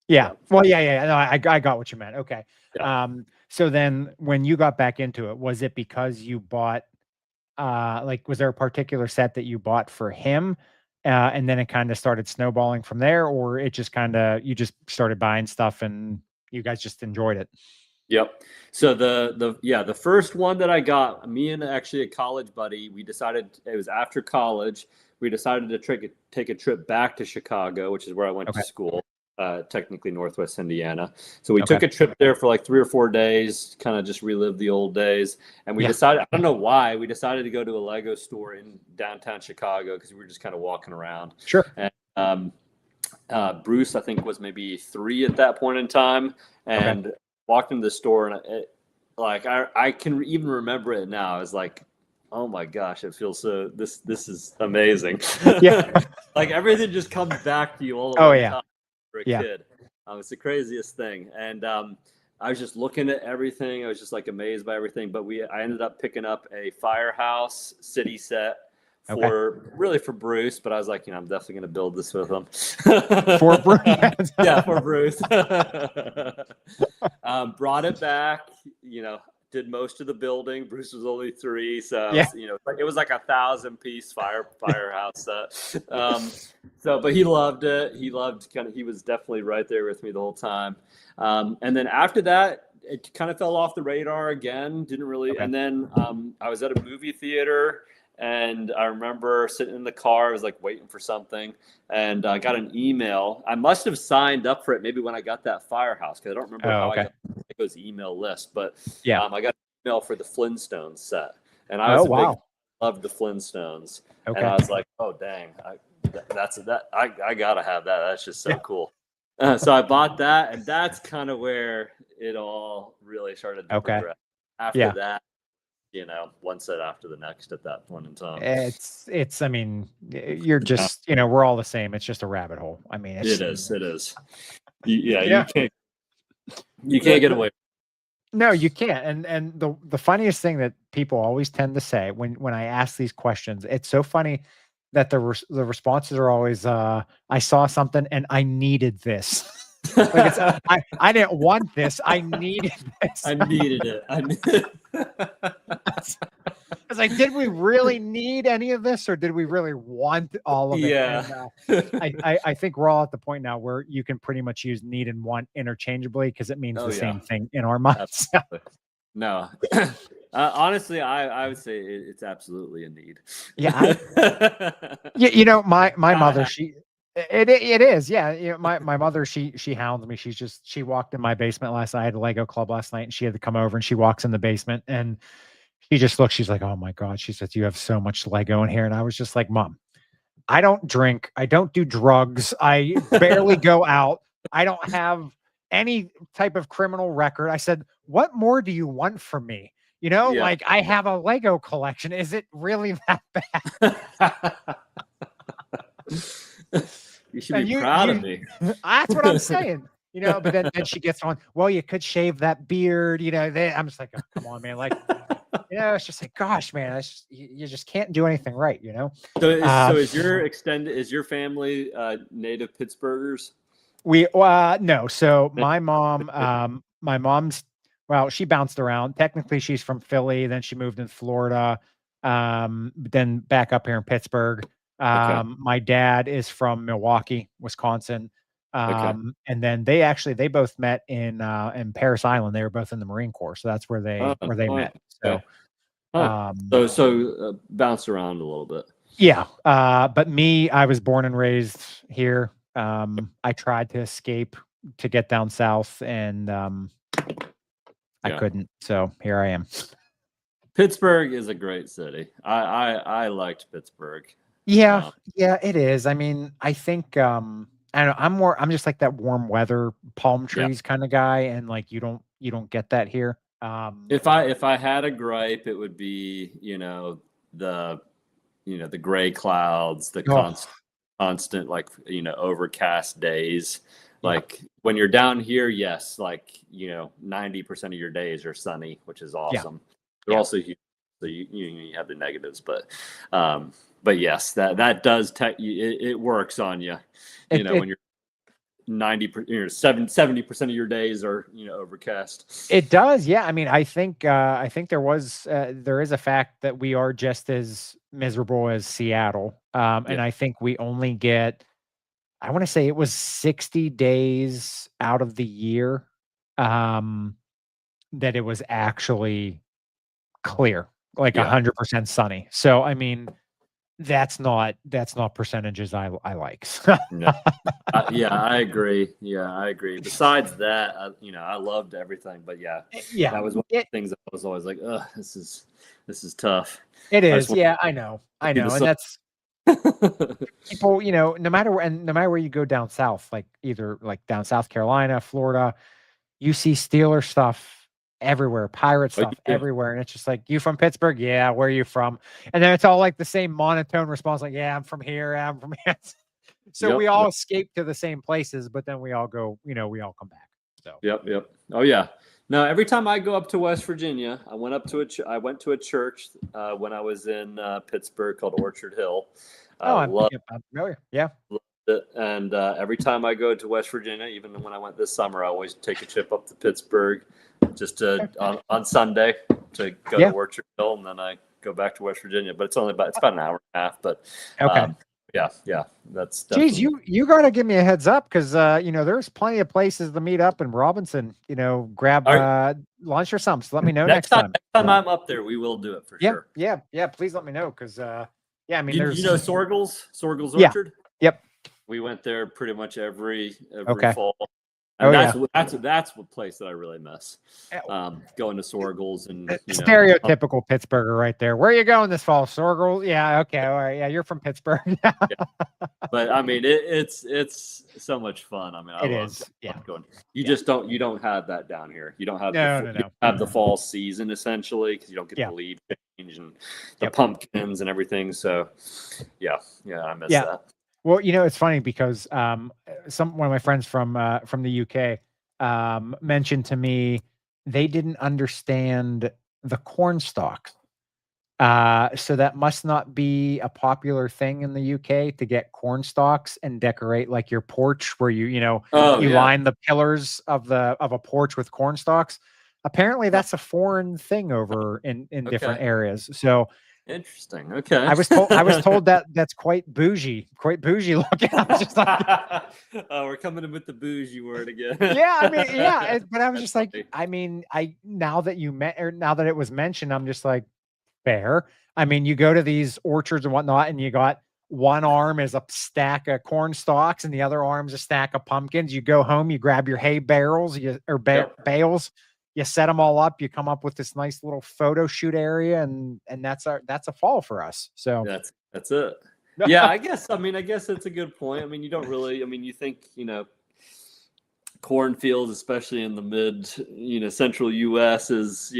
Yeah. Well, yeah. No, I got what you meant. Okay. Yeah. So then when you got back into it, was it because you bought, was there a particular set that you bought for him? And then it kind of started snowballing from there, or it just you just started buying stuff and you guys just enjoyed it? Yep. So the first one that I got, me and actually a college buddy, we decided, it was after college, we decided to take a trip back to Chicago, which is where I went to school. technically Northwest Indiana. So we Okay. took a trip there for like 3 or 4 days, kind of just relive the old days. And we Yeah. decided, I don't know why, we decided to go to a Lego store in downtown Chicago because we were just kind of walking around. Sure. And Bruce, I think, was maybe 3 at that point in time, and walked into the store, and I can even remember it now. I was like, oh my gosh, it feels so. This is amazing. Yeah. Like everything just comes back to you all at Oh one yeah. time for a Yeah. kid. It's the craziest thing, and I was just looking at everything. I was just like amazed by everything. But I ended up picking up a Firehouse city set for Bruce, but I was like, I'm definitely going to build this with him. For Bruce. Yeah, for Bruce. Brought it back, did most of the building. Bruce was only 3, so Yeah. it was like 1,000-piece firehouse set. But he loved it. He was definitely right there with me the whole time. And then after that, it kind of fell off the radar again. Didn't really. And then I was at a movie theater. And I remember sitting in the car, I was like waiting for something, and I got an email. I must have signed up for it maybe when I got that Firehouse, because I don't remember how I got Lego's email list. But I got an email for the Flintstones set, and I was loved the Flintstones, and I was like, oh dang, I gotta have that. That's just so cool. So I bought that, and that's kind of where it all really started to progress. After that. One set after the next at that point in time. I mean, you're just, we're all the same. It's just a rabbit hole. I mean, it is. You can't get away. No, you can't. And the funniest thing that people always tend to say when I ask these questions, it's so funny that the responses are always, I saw something and I needed this. Like I didn't want this. I needed this. I needed it. It's like, did we really need any of this, or did we really want all of it? Yeah. And, I think we're all at the point now where you can pretty much use need and want interchangeably because it means the same thing in our minds. No. Honestly, I would say it's absolutely a need. Yeah. My mother, it is. Yeah. My mother, she hounds me. She walked in my basement last night. I had a Lego club last night, and she had to come over, and she walks in the basement, and she just looks, she's like, oh my God. She says, you have so much Lego in here. And I was just like, Mom, I don't drink. I don't do drugs. I barely go out. I don't have any type of criminal record. I said, what more do you want from me? Like I have a Lego collection. Is it really that bad? You should be proud of me. That's what I'm saying. But then she gets on, well, you could shave that beard. I'm just like, oh, come on, man. Like, it's just like, gosh, man, you just can't do anything right, So is your family native Pittsburghers? No. So my mom's, well, she bounced around. Technically, she's from Philly. Then she moved in Florida. Then back up here in Pittsburgh. My dad is from Milwaukee, Wisconsin. And then they both met in Paris Island. They were both in the Marine Corps, so that's where they met. So, bounced around a little bit. Yeah, but me, I was born and raised here. I tried to escape to get down south, and I couldn't. So here I am. Pittsburgh is a great city. I liked Pittsburgh. Yeah, it is. I mean, I think I don't know, I'm just like that warm weather, palm trees kind of guy, and like you don't get that here. If I had a gripe, it would be the gray clouds, the constant like overcast days. Like when you're down here, yes, like 90% of your days are sunny, which is awesome. They're also huge, so you have the negatives, but yes, that does it works on you. When you're 70% of your days are overcast. It does, yeah. I mean, I think there is a fact that we are just as miserable as Seattle, and I think we only get, I want to say it was 60 days out of the year that it was actually clear, like 100% sunny. So I mean, that's not percentages I like. No. Yeah, I agree. Yeah, I agree. Besides that, I loved everything, but yeah, Yeah, that was one of the things that I was always like, ugh, this is tough. it I just is. want Yeah, I know. to see the And sun. that's people, no matter where, and no matter where you go down south, like either like down South Carolina, Florida, you see Steeler stuff everywhere, pirate Oh, stuff yeah. everywhere. And it's just like, you from Pittsburgh? Yeah, where are you from? And then it's all like the same monotone response, like, yeah, I'm from here, I'm from here. So we Yep. all escape to the same places, but then we all go, we all come back. So Yep. Oh yeah. No, every time I go up to West Virginia, I went to a church when I was in Pittsburgh called Orchard Hill. I I'm loved familiar. Yeah. it, and every time I go to West Virginia, even when I went this summer, I always take a trip up to Pittsburgh, just to on Sunday to go to Yeah. Orchard Hill, and then I go back to West Virginia. But it's about an hour and a half. But Okay. yeah, that's Geez, definitely. you got to give me a heads up because there's plenty of places to meet up in Robinson. Grab All right, lunch or something. So let me know next next time. I'm up there, we will do it for sure. Yeah. Please let me know because yeah, I mean, You know Sorgel's Yeah. Orchard. Yep. We went there pretty much every Okay. fall. And Oh, that's what place that I really miss. Going to Sorgel's and stereotypical Pittsburgher right there. Where are you going this fall, Sorgel? Yeah. Okay. All right. Yeah, you're from Pittsburgh. yeah. But I mean, it's so much fun. I mean, I It love is. Yeah. going. You don't have that down here. You don't have No. you don't have the fall season essentially because you don't get the leaf change and the pumpkins and everything. So yeah, I miss that. Well, it's funny because one of my friends from the UK mentioned to me they didn't understand the corn stalks. So that must not be a popular thing in the UK to get corn stalks and decorate like your porch where you line the pillars of a porch with corn stalks. Apparently that's a foreign thing over in different areas. So interesting. Okay. I was told that that's quite bougie looking. I was just like, oh, we're coming in with the bougie word again. yeah, I mean, yeah, but I was just like, I mean, now that it was mentioned, I'm just like, fair. I mean, you go to these orchards and whatnot, and you got one arm is a stack of corn stalks, and the other arm's a stack of pumpkins. You go home, you grab your hay barrels, bales, you set them all up. You come up with this nice little photo shoot area, and that's a fall for us. So that's it. Yeah, I guess that's a good point. I mean, you don't really. I mean, you think cornfields, especially in the mid, central U.S. is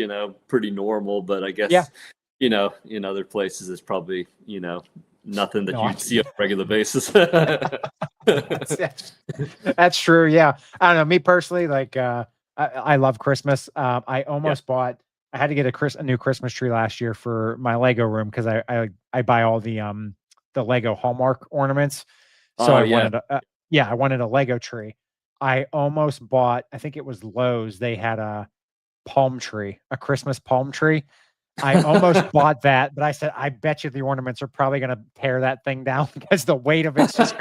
pretty normal, but I guess in other places it's probably nothing that you'd see on a regular basis. That's true. Yeah, I don't know. Me personally, like I love Christmas. I almost bought. I had to get a new Christmas tree last year for my Lego room because I buy all the Lego Hallmark ornaments. So I wanted a Lego tree. I almost bought. I think it was Lowe's. They had a Christmas palm tree. I almost bought that, but I said, I bet you the ornaments are probably going to tear that thing down because the weight of it's just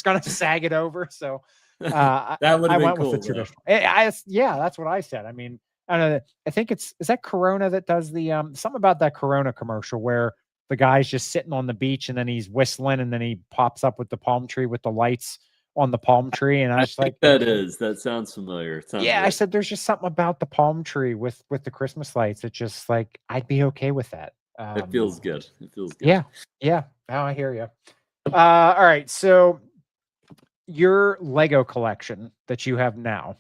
going to sag it over. So that would have been cool. With the traditional. That's what I said. I mean, I don't know. I think is that Corona that does the something about that Corona commercial where the guy's just sitting on the beach and then he's whistling and then he pops up with the palm tree with the lights on the palm tree, and I was like, that sounds familiar. I said there's just something about the palm tree with the Christmas lights. It's just like I'd be okay with that. It feels good. Yeah. Now I hear you. All right, so your Lego collection that you have now,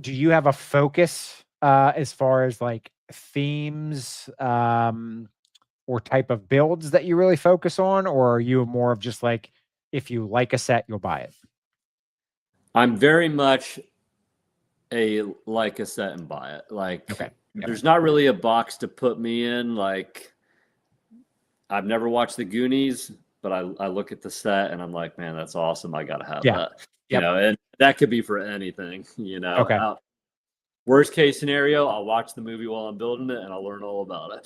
do you have a focus as far as like themes or type of builds that you really focus on, or are you more of just like if you like a set, you'll buy it? I'm very much a set and buy it. Like, there's not really a box to put me in. Like, I've never watched the Goonies, but I look at the set and I'm like, man, that's awesome. I gotta have that. And that could be for anything. Worst case scenario, I'll watch the movie while I'm building it and I'll learn all about it.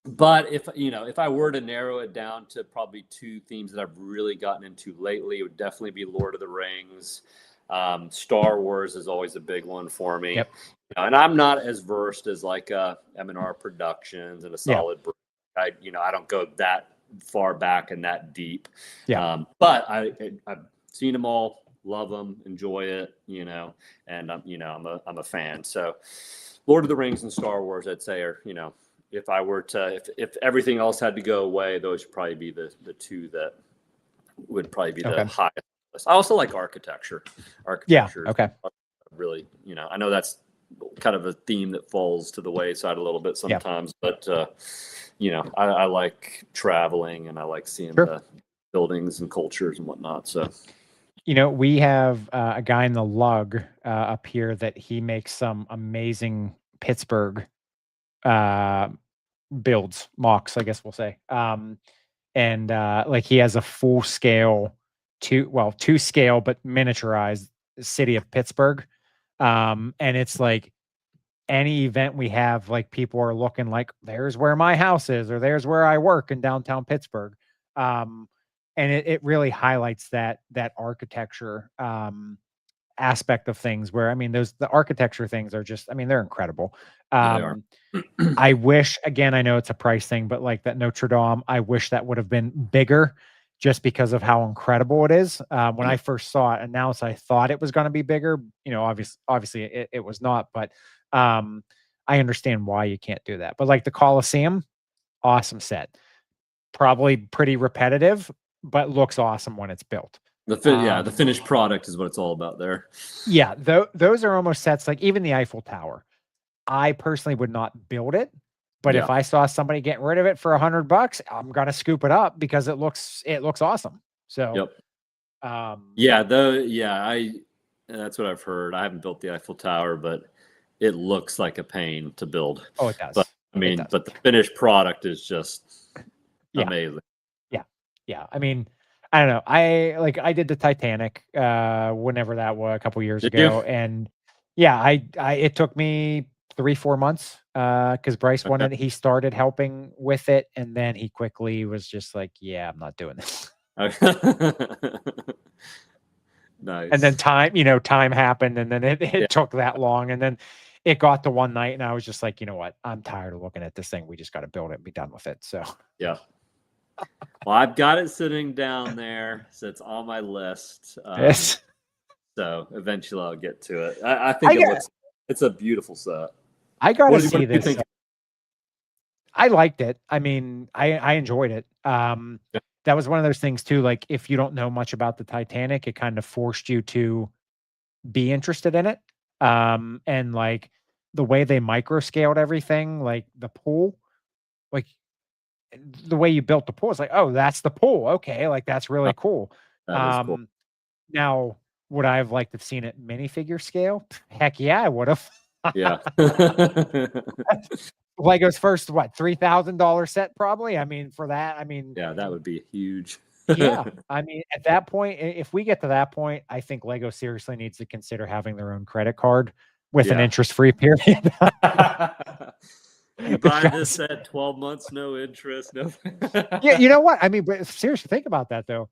But if I were to narrow it down to probably two themes that I've really gotten into lately, it would definitely be Lord of the Rings Star Wars is always a big one for me. Yep. And I'm not as versed as like M&R Productions and a Yeah. solid brick. I don't go that far back and that deep. Yeah. But I've seen them all, love them, enjoy it, and I'm a fan. So Lord of the Rings and Star Wars, I'd say are, if I were to, if everything else had to go away, those would probably be the two that would probably be the highest. I also like architecture. Architecture. Yeah. Okay. Really, I know that's kind of a theme that falls to the wayside a little bit sometimes, but I like traveling and I like seeing the buildings and cultures and whatnot. So, we have a guy in the lug up here that he makes some amazing Pittsburgh builds, mocks, I guess we'll say. And like he has a full scale, two scale, but miniaturized city of Pittsburgh. And it's like any event we have, like people are looking like, there's where my house is, or there's where I work in downtown Pittsburgh. And it really highlights that architecture aspect of things where, the architecture things are just, they're incredible. they are. I wish, again, I know it's a price thing, but like that Notre Dame, I wish that would have been bigger just because of how incredible it is. When I first saw it announced, I thought it was going to be bigger. Obviously it was not, but I understand why you can't do that. But like the Coliseum, awesome set. Probably pretty repetitive, but looks awesome when it's built. The finished product is what it's all about there. Yeah, those are almost sets like even the Eiffel Tower. I personally would not build it, but if I saw somebody getting rid of it for $100, I'm gonna scoop it up because it looks awesome. So, that's what I've heard. I haven't built the Eiffel Tower, but it looks like a pain to build. Oh, it does. But but the finished product is just amazing. Yeah. I don't know. I did the Titanic whenever that was a couple years ago, and it took me 3-4 months because Bryce wanted. He started helping with it, and then he quickly was just like, "Yeah, I'm not doing this." Nice. And then time happened, and then it took that long, and then it got to one night, and I was just like, you know what? I'm tired of looking at this thing. We just got to build it and be done with it. So yeah. Well, I've got it sitting down there, so it's on my list. Yes. So eventually I'll get to it. I think it's a beautiful set. I got to see this. I liked it. I enjoyed it. That was one of those things too. Like if you don't know much about the Titanic, it kind of forced you to be interested in it. And like the way they micro scaled everything, like the pool, like the way you built the pool, it's like, oh, that's the pool. Okay. Like that's really cool. That is cool. Now, would I have liked to have seen it minifigure scale? Heck yeah, I would have. Yeah. Lego's first, $3,000 set probably? For that, yeah, that would be huge. Yeah. At that point, if we get to that point, I think Lego seriously needs to consider having their own credit card with an interest-free period. You buy this at 12 months, no interest, no. Yeah, you know what? But seriously, think about that though.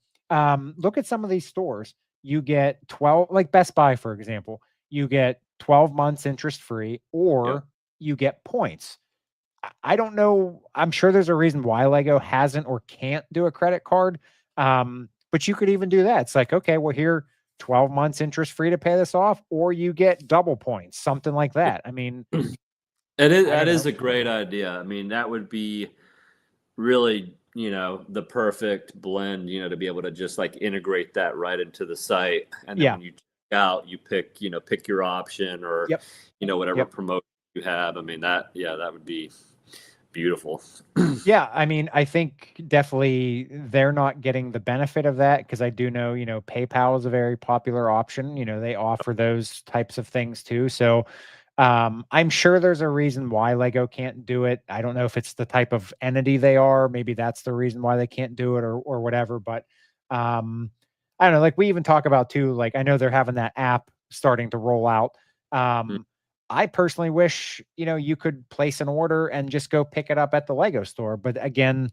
Look at some of these stores. You get 12, like Best Buy, for example, you get 12 months interest-free, or you get points. I don't know. I'm sure there's a reason why Lego hasn't or can't do a credit card. But you could even do that. It's like, okay, well, here, 12 months interest-free to pay this off, or you get double points, something like that. That is a great idea. That would be really, the perfect blend, to be able to just like integrate that right into the site. And then when you check out, you pick your option or, whatever promotion you have. That would be beautiful. Yeah. I think definitely they're not getting the benefit of that because I do know, PayPal is a very popular option. They offer those types of things too. So, I'm sure there's a reason why Lego can't do it. I don't know if it's the type of entity they are. Maybe that's the reason why they can't do it or whatever. But I don't know. Like we even talk about too, like I know they're having that app starting to roll out. I personally wish, you could place an order and just go pick it up at the Lego store. But again,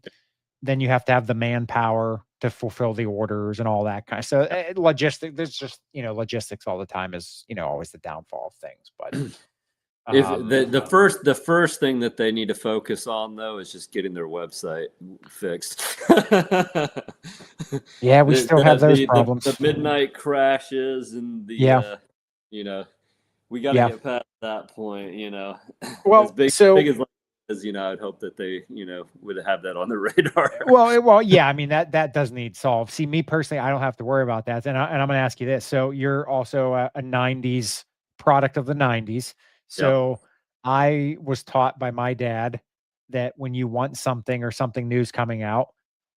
then you have to have the manpower to fulfill the orders and all that kind of. So logistic, there's just logistics all the time is always the downfall of things. But If the first thing that they need to focus on though is just getting their website fixed. Yeah, we still have those problems. The midnight crashes and the we got to get past that point. Well, as big as I'd hope that they would have that on the radar. Well, yeah. I mean that does need solved. See, me personally, I don't have to worry about that. And I'm going to ask you this. So you're also a '90s product of the '90s. So I was taught by my dad that when you want something or something new's coming out,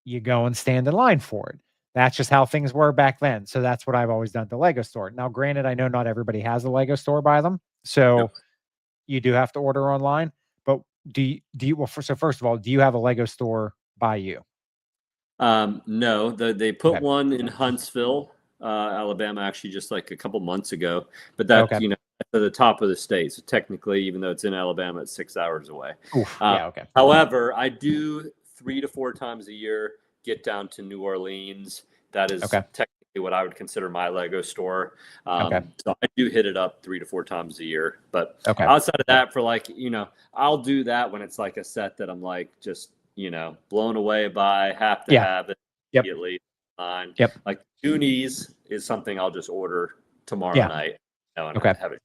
you go and stand in line for it. That's just how things were back then. So that's what I've always done at the Lego store. Now, granted, I know not everybody has a Lego store by them. So you do have to order online. But do you well, so first of all, do you have a Lego store by you? No, they put one in Huntsville, Alabama, actually just like a couple months ago. But that's at the top of the state. So technically, even though it's in Alabama, it's 6 hours away. However, I do 3 to 4 times a year get down to New Orleans. That is technically what I would consider my Lego store. So I do hit it up 3 to 4 times a year. But outside of that, for I'll do that when it's like a set that I'm like just blown away by, have to have it immediately. Like Goonies is something I'll just order tomorrow night. And have it.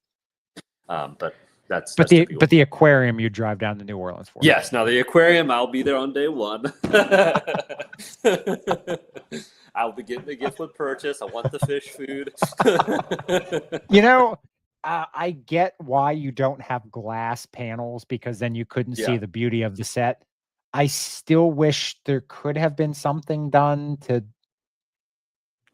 But the aquarium you drive down to New Orleans for. Yes. Now the aquarium, I'll be there on day one. I'll be getting the gift with purchase. I want the fish food. I get why you don't have glass panels because then you couldn't see the beauty of the set. I still wish there could have been something done to.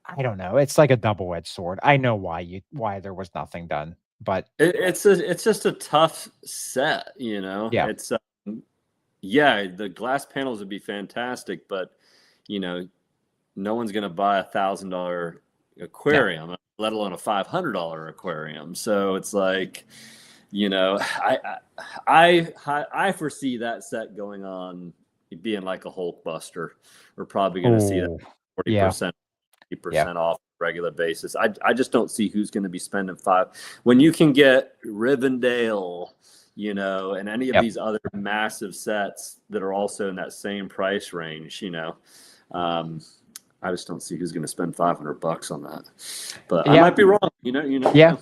I don't know. It's like a double-edged sword. I know why there was nothing done, but it's just a tough set, Yeah. It's the glass panels would be fantastic, but no one's going to buy $1,000 aquarium, let alone a $500 aquarium. So it's like, I foresee that set going on being like a Hulk Buster. We're probably going to see that 40%, 50% off regular basis. I just don't see who's going to be spending when you can get Rivendell, and any of these other massive sets that are also in that same price range, I just don't see who's going to spend $500 on that. But I might be wrong, Yeah.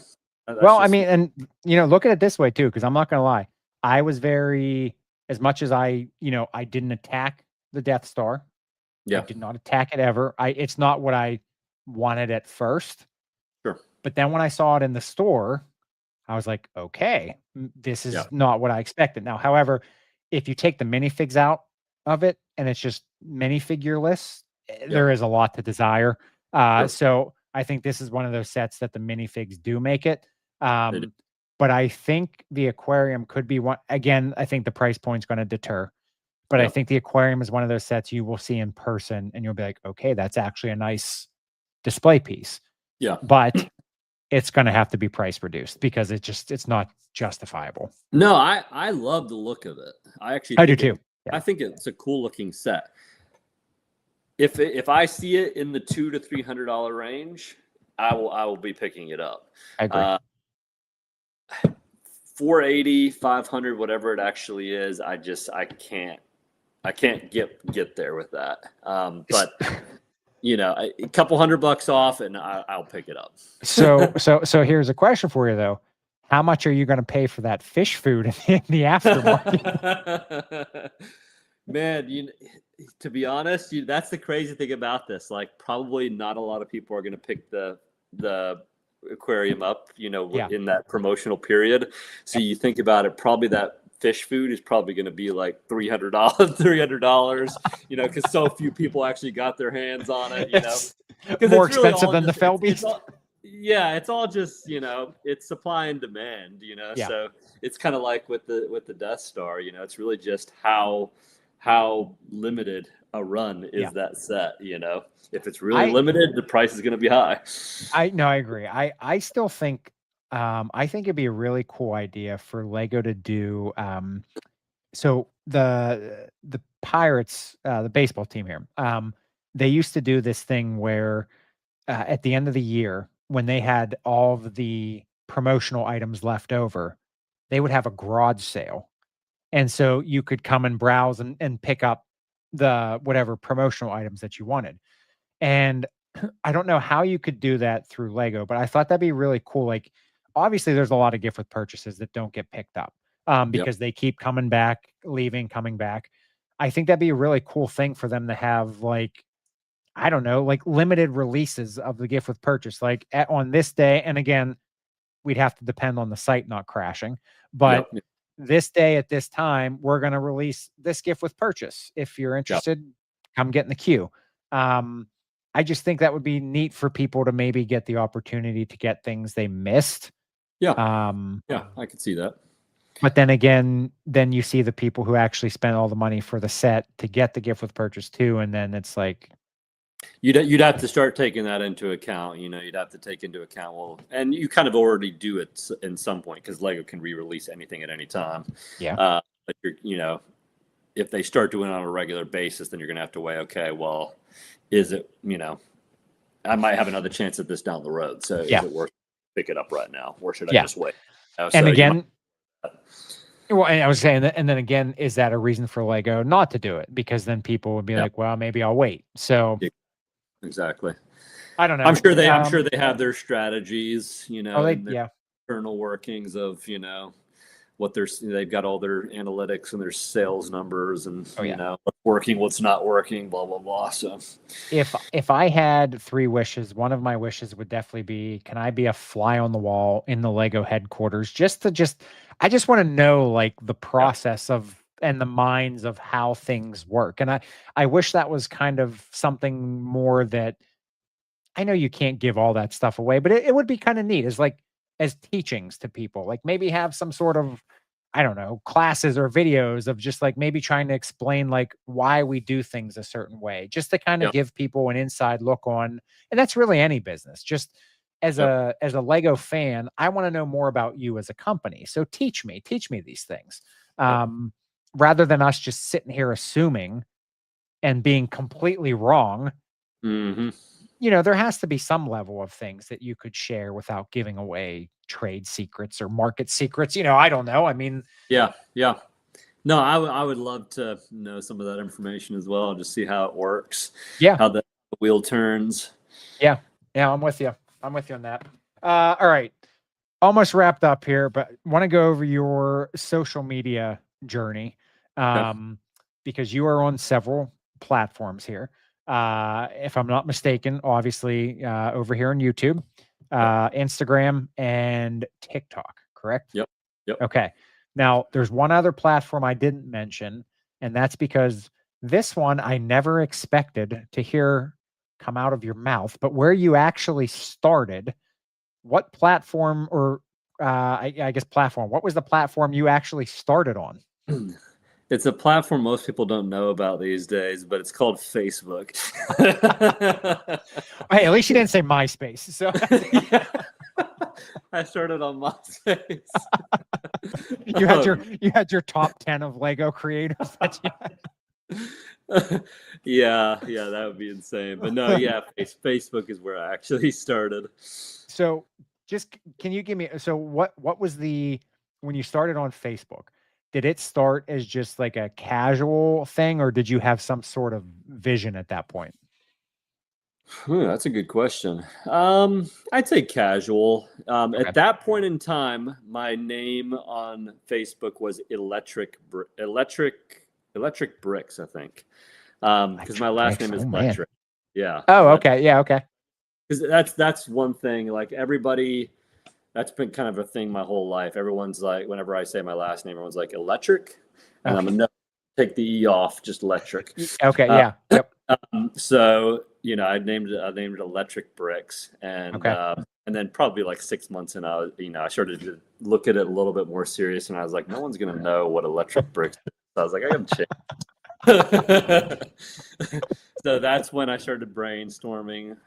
Well, I mean, and look at it this way too, because I'm not going to lie. I was as much as I didn't attack the Death Star. I did not attack it ever. It's not what I wanted at first. Sure. But then when I saw it in the store, I was like, okay, this is not what I expected. Now, however, if you take the minifigs out of it and it's just minifigureless, there is a lot to desire. So I think this is one of those sets that the minifigs do make it. But I think the aquarium could be one. Again, I think the price point's going to deter. But I think the aquarium is one of those sets you will see in person and you'll be like, okay, that's actually a nice display piece. Yeah. But it's going to have to be price reduced because it's not justifiable. No, I love the look of it. I do too. I think it's a cool looking set. If I see it in the $200 to $300 range, I will be picking it up. I agree. $480, $500, whatever it actually is, I can't get there with that. But a couple $100 off, and I'll pick it up. So here's a question for you though: how much are you going to pay for that fish food in the aftermarket? Man, to be honest, that's the crazy thing about this. Like, probably not a lot of people are going to pick the aquarium up, in that promotional period. So you think about it, probably that fish food is probably going to be like $300, because so few people actually got their hands on it, More expensive than the fell beast. It's all just, it's supply and demand, so it's kind of like with the Death Star, it's really just how limited a run is that set, if it's really limited, the price is going to be high. I agree. I still think, I think it'd be a really cool idea for Lego to do. So the Pirates, the baseball team here, they used to do this thing where at the end of the year, when they had all of the promotional items left over, they would have a garage sale. And so you could come and browse and pick up the whatever promotional items that you wanted. And I don't know how you could do that through Lego, but I thought that'd be really cool. Like, obviously, there's a lot of gift with purchases that don't get picked up Yep. because they keep coming back, leaving, coming back. I think that'd be a really cool thing for them to have, like, I don't know, like limited releases of the gift with purchase, like on this day. And again, we'd have to depend on the site not crashing. But Yep. Yep. this day at this time, we're going to release this gift with purchase. If you're Yep. interested, come get in the queue. I just think that would be neat for people to maybe get the opportunity to get things they missed. Yeah. Um, Yeah. I could see that. but then again, then you see the people who actually spent all the money for the set to get the gift with purchase too. And then it's like, You'd have to start taking that into account. You'd have to take into account, well, and you kind of already do it in some point because Lego can re-release anything at any time. yeah. But if they start doing it on a regular basis, then you're going to have to weigh, okay, well, is it, I might have another chance at this down the road. So is it worth pick it up right now, or should I just wait? And again, well, and I was saying that, and then again, is that a reason for Lego not to do it? Because then people would be like, well, maybe I'll wait. So exactly. I don't know. I'm sure they have their strategies, internal workings of, what they've got all their analytics and their sales numbers and what's working, what's not working, blah blah blah. So if I had 3 wishes, one of my wishes would definitely be, can I be a fly on the wall in the Lego headquarters? I just want to know like the process of and the minds of how things work. And I wish that was kind of something more that I know you can't give all that stuff away, but it would be kind of neat as teachings to people, like maybe have some sort of, I don't know, classes or videos of just like maybe trying to explain like why we do things a certain way, just to kind of give people an inside look on, and that's really any business. Just as a Lego fan, I want to know more about you as a company. So teach me these things. Rather than us just sitting here assuming and being completely wrong. Mm-hmm. There has to be some level of things that you could share without giving away trade secrets or market secrets. I don't know. I mean, yeah. No, I would love to know some of that information as well, just see how it works. Yeah. How the wheel turns. Yeah. I'm with you. I'm with you on that. All right. Almost wrapped up here, but want to go over your social media journey. Because you are on several platforms here. If I'm not mistaken, obviously over here on YouTube, Instagram, and TikTok, correct? Yep. Okay. Now, there's one other platform I didn't mention, and that's because this one I never expected to hear come out of your mouth, but where you actually started, what platform or I guess platform, what was the platform you actually started on? It's a platform most people don't know about these days, but it's called Facebook. Hey, at least you didn't say MySpace. So I started on MySpace. You had your top 10 of Lego creators that you had. Yeah, that would be insane. But no, Facebook is where I actually started. So just can you give me what was when you started on Facebook? Did it start as just like a casual thing, or did you have some sort of vision at that point? That's a good question. I'd say casual. Okay. At that point in time, my name on Facebook was Electric Bricks, I think. Because my last name is Electric. Yeah. Oh, okay. Yeah, okay. Because that's one thing. Like everybody, that's been kind of a thing my whole life. Everyone's like, whenever I say my last name, everyone's like Electric, and I'm gonna take the E off, just Electric. Okay. Yeah. Yep. So I named it Electric Bricks, and then probably like 6 months in, I started to look at it a little bit more serious, and I was like, no one's gonna know what Electric Bricks is. So I was like, I gotta change. So that's when I started brainstorming.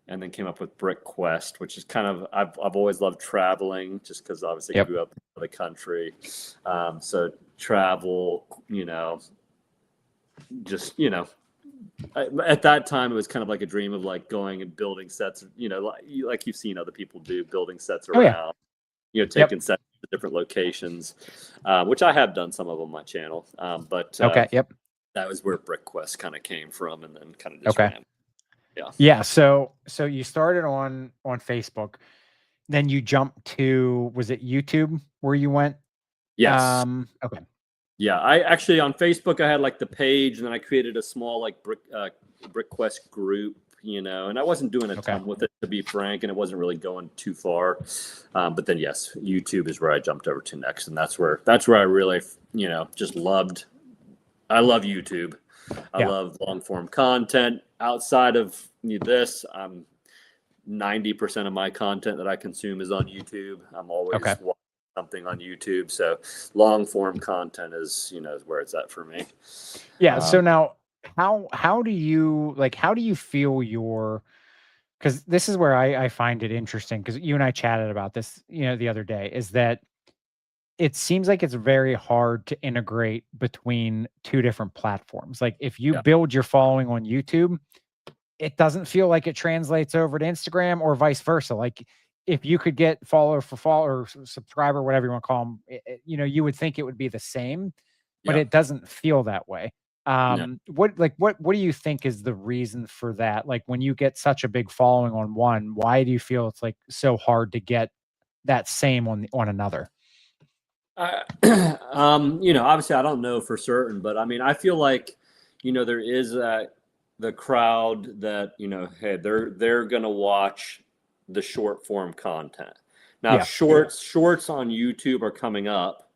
And then came up with BrickQuest, which is kind of I've always loved traveling, just because obviously I grew up in the country. So travel, just At that time, it was kind of like a dream of like going and building sets, like you've seen other people do, building sets around, taking sets to different locations, which I have done some of on my channel. But that was where BrickQuest kind of came from, and then kind of just ran. Yeah. So you started on Facebook, then you jumped to, was it YouTube where you went? Yes. Okay. Yeah, I actually on Facebook I had like the page, and then I created a small like BrickQuest group, and I wasn't doing a ton with it, to be frank, and it wasn't really going too far. But then yes, YouTube is where I jumped over to next, and that's where I really just loved. I love YouTube. I love long form content. Outside of this, 90% of my content that I consume is on YouTube. I'm always watching something on YouTube. So long form content is where it's at for me. Yeah. So now how do you feel because this is where I find it interesting, because you and I chatted about this, the other day, is that it seems like it's very hard to integrate between two different platforms. Like if you build your following on YouTube, it doesn't feel like it translates over to Instagram, or vice versa. Like if you could get follower for follower, or subscriber, whatever you want to call them, you would think it would be the same, but it doesn't feel that way. What do you think is the reason for that? Like when you get such a big following on one, why do you feel it's like so hard to get that same on another? Obviously I don't know for certain, but I mean, I feel like, there is the crowd that, hey, they're going to watch the short form content. Now, shorts on YouTube are coming up,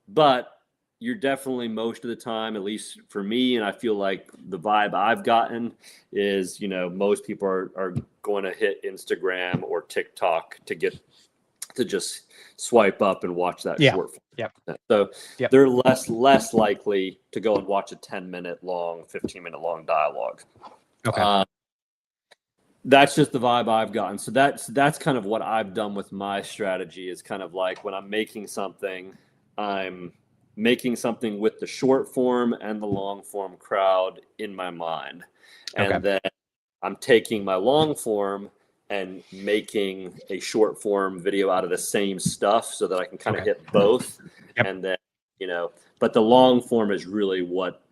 but you're definitely most of the time, at least for me, and I feel like the vibe I've gotten is, most people are going to hit Instagram or TikTok to just swipe up and watch that short form. So they're less likely to go and watch a 10-minute long, 15-minute long dialogue. That's just the vibe I've gotten. So that's kind of what I've done with my strategy, is kind of like when I'm making something, I'm making something with the short form and the long form crowd in my mind. And then I'm taking my long form and making a short form video out of the same stuff so that I can kind of hit both. And then, but the long form is really what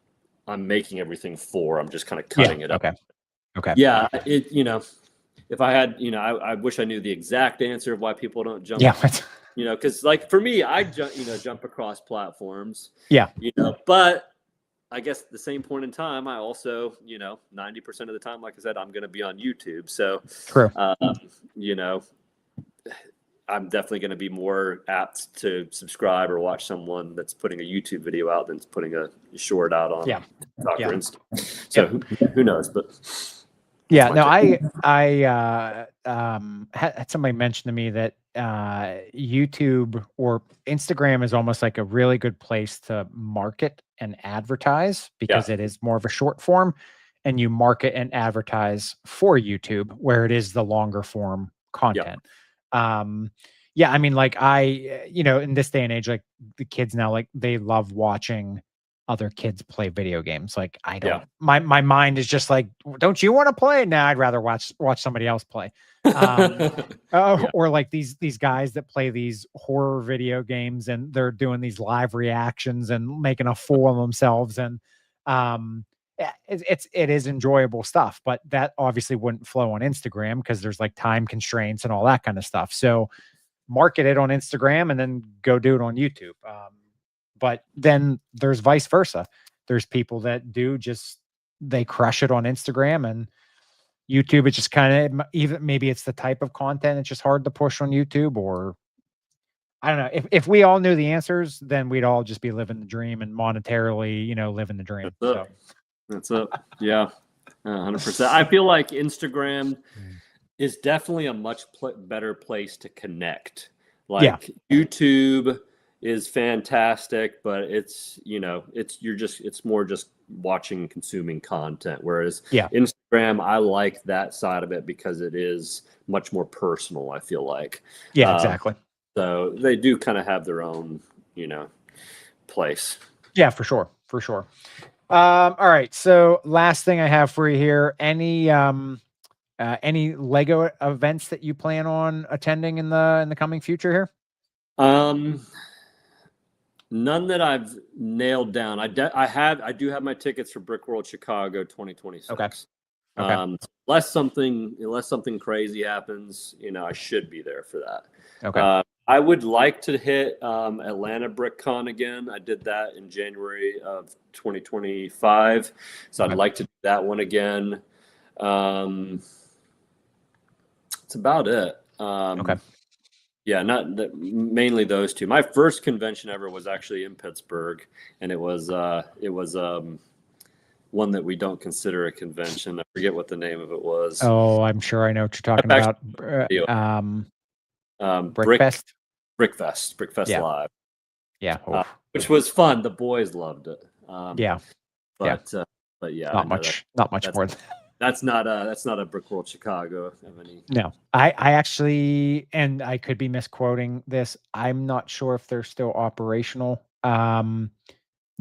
I'm making everything for. I'm just kind of cutting it up. Yeah. If I had, I wish I knew the exact answer of why people don't jump. Because like for me, I jump across platforms. But I guess at the same point in time, I also, 90% of the time, like I said, I'm going to be on YouTube. So, I'm definitely going to be more apt to subscribe or watch someone that's putting a YouTube video out than putting a short out on TikTok or Insta. So who knows? But I had somebody mention to me that YouTube or Instagram is almost like a really good place to market and advertise, because it is more of a short form, and you market and advertise for YouTube, where it is the longer form content. I mean, like in this day and age, like the kids now, like they love watching other kids play video games. Like I don't, my mind is just like, don't you want to play? Nah, I'd rather watch somebody else play. Or like these guys that play these horror video games, and they're doing these live reactions and making a fool of themselves. And it is enjoyable stuff, but that obviously wouldn't flow on Instagram because there's like time constraints and all that kind of stuff. So market it on Instagram and then go do it on YouTube. But then there's vice versa. There's people that they crush it on Instagram, and YouTube, it's just kind of, even maybe it's the type of content, it's just hard to push on YouTube, or I don't know. If we all knew the answers, then we'd all just be living the dream and monetarily, living the dream. That's it. Yeah, 100%. I feel like Instagram is definitely a much better place to connect. Like YouTube is fantastic, but it's more just watching, consuming content. Whereas Instagram, I like that side of it because it is much more personal, I feel like. Exactly. So they do kind of have their own, place. Yeah, for sure. All right. So last thing I have for you here, any Lego events that you plan on attending in the coming future here? None that I've nailed down. I do have my tickets for Brick World Chicago 2026. Okay. Okay. Unless something crazy happens, I should be there for that. Okay. I would like to hit Atlanta BrickCon again. I did that in January of 2025, so I'd Okay. like to do that one again. That's about it. Okay. Yeah, mainly those two. My first convention ever was actually in Pittsburgh, and it was one that we don't consider a convention. I forget what the name of it was. Oh, I'm sure I know what you're talking about. Brickfest. Brickfest Yeah. Live. Yeah. Which was fun. The boys loved it. Yeah. But yeah, not much more. That's not a Brick World Chicago of any. No, I actually, and I could be misquoting this. I'm not sure if they're still operational.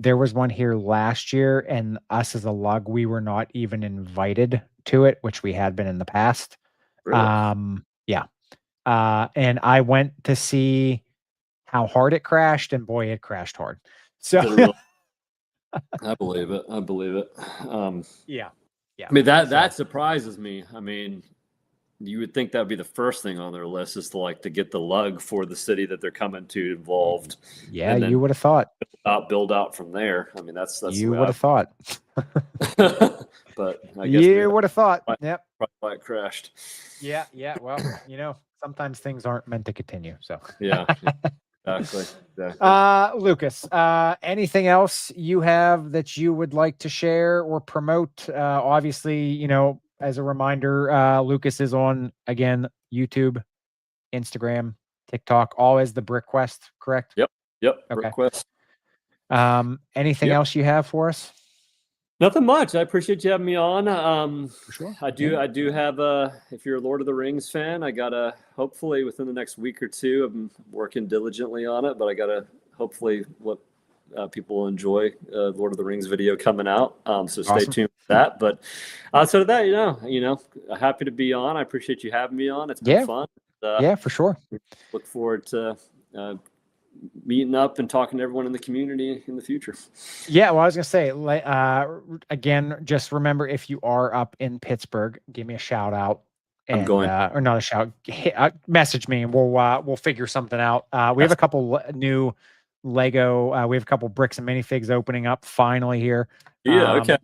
There was one here last year, and us as a lug, we were not even invited to it, which we had been in the past. Really? Yeah. And I went to see how hard it crashed, and boy, it crashed hard. So I believe it. yeah. I mean, that surprises me. I mean, you would think that would be the first thing on their list is to get the lug for the city that they're coming to involved. Yeah, you would have thought. Build out from there. I mean, that's you would have thought. But I guess you would have thought. Yep. Probably why it crashed. Yeah. Well, sometimes things aren't meant to continue. So yeah. Exactly. Lucas, anything else you have that you would like to share or promote? Obviously, as a reminder, Lucas is on, again, YouTube, Instagram, TikTok, all as the BrickQuest, correct? Yep. Okay. BrickQuest. Anything else you have for us? Nothing much. I appreciate you having me on. For sure. I do have if you're a Lord of the Rings fan, I gotta hopefully within the next week or two, I'm working diligently on it, but I gotta hopefully what people will enjoy Lord of the Rings video coming out. So stay tuned for that. But outside of that, happy to be on. I appreciate you having me on. It's been fun. Yeah, for sure. Look forward to meeting up and talking to everyone in the community in the future. Yeah, well, I was gonna say, again, just remember, if you are up in Pittsburgh, give me a shout out. And, I'm going, or not a shout, message me, and we'll figure something out. We have a couple new Lego. We have a couple bricks and minifigs opening up finally here. Yeah, okay.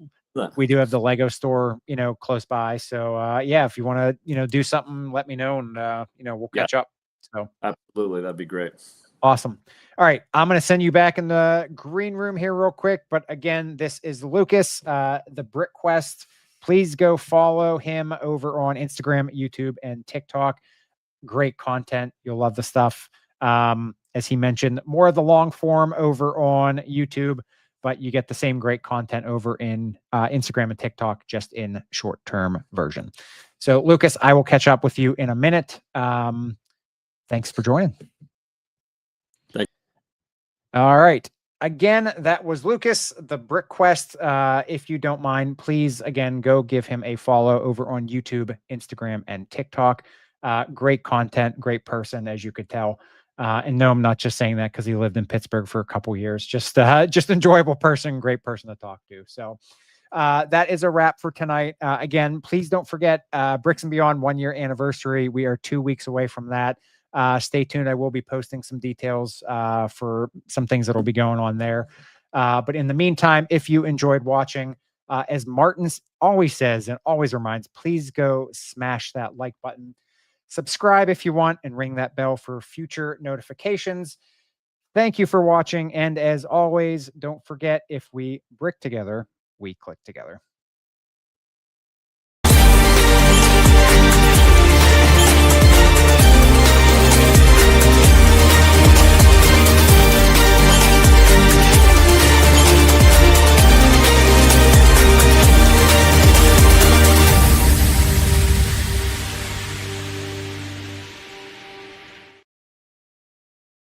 We do have the Lego store, close by. So yeah, if you want to, do something, let me know, and we'll catch up. So absolutely, that'd be great. Awesome. All right. I'm going to send you back in the green room here real quick. But again, this is Lucas, the BrickQuest. Please go follow him over on Instagram, YouTube, and TikTok. Great content. You'll love the stuff. As he mentioned, more of the long form over on YouTube, but you get the same great content over in Instagram and TikTok, just in short-term version. So Lucas, I will catch up with you in a minute. Thanks for joining. All right. Again, that was Lucas, the BrickQuest. If you don't mind, please, again, go give him a follow over on YouTube, Instagram, and TikTok. Great content, great person, as you could tell. And no, I'm not just saying that because he lived in Pittsburgh for a couple years. Just enjoyable person, great person to talk to. So that is a wrap for tonight. Again, please don't forget Bricks and Beyond 1 year anniversary. We are 2 weeks away from that. Stay tuned. I will be posting some details for some things that will be going on there. But in the meantime, if you enjoyed watching, as Martin always says and always reminds, please go smash that like button. Subscribe if you want, and ring that bell for future notifications. Thank you for watching. And as always, don't forget, if we brick together, we click together.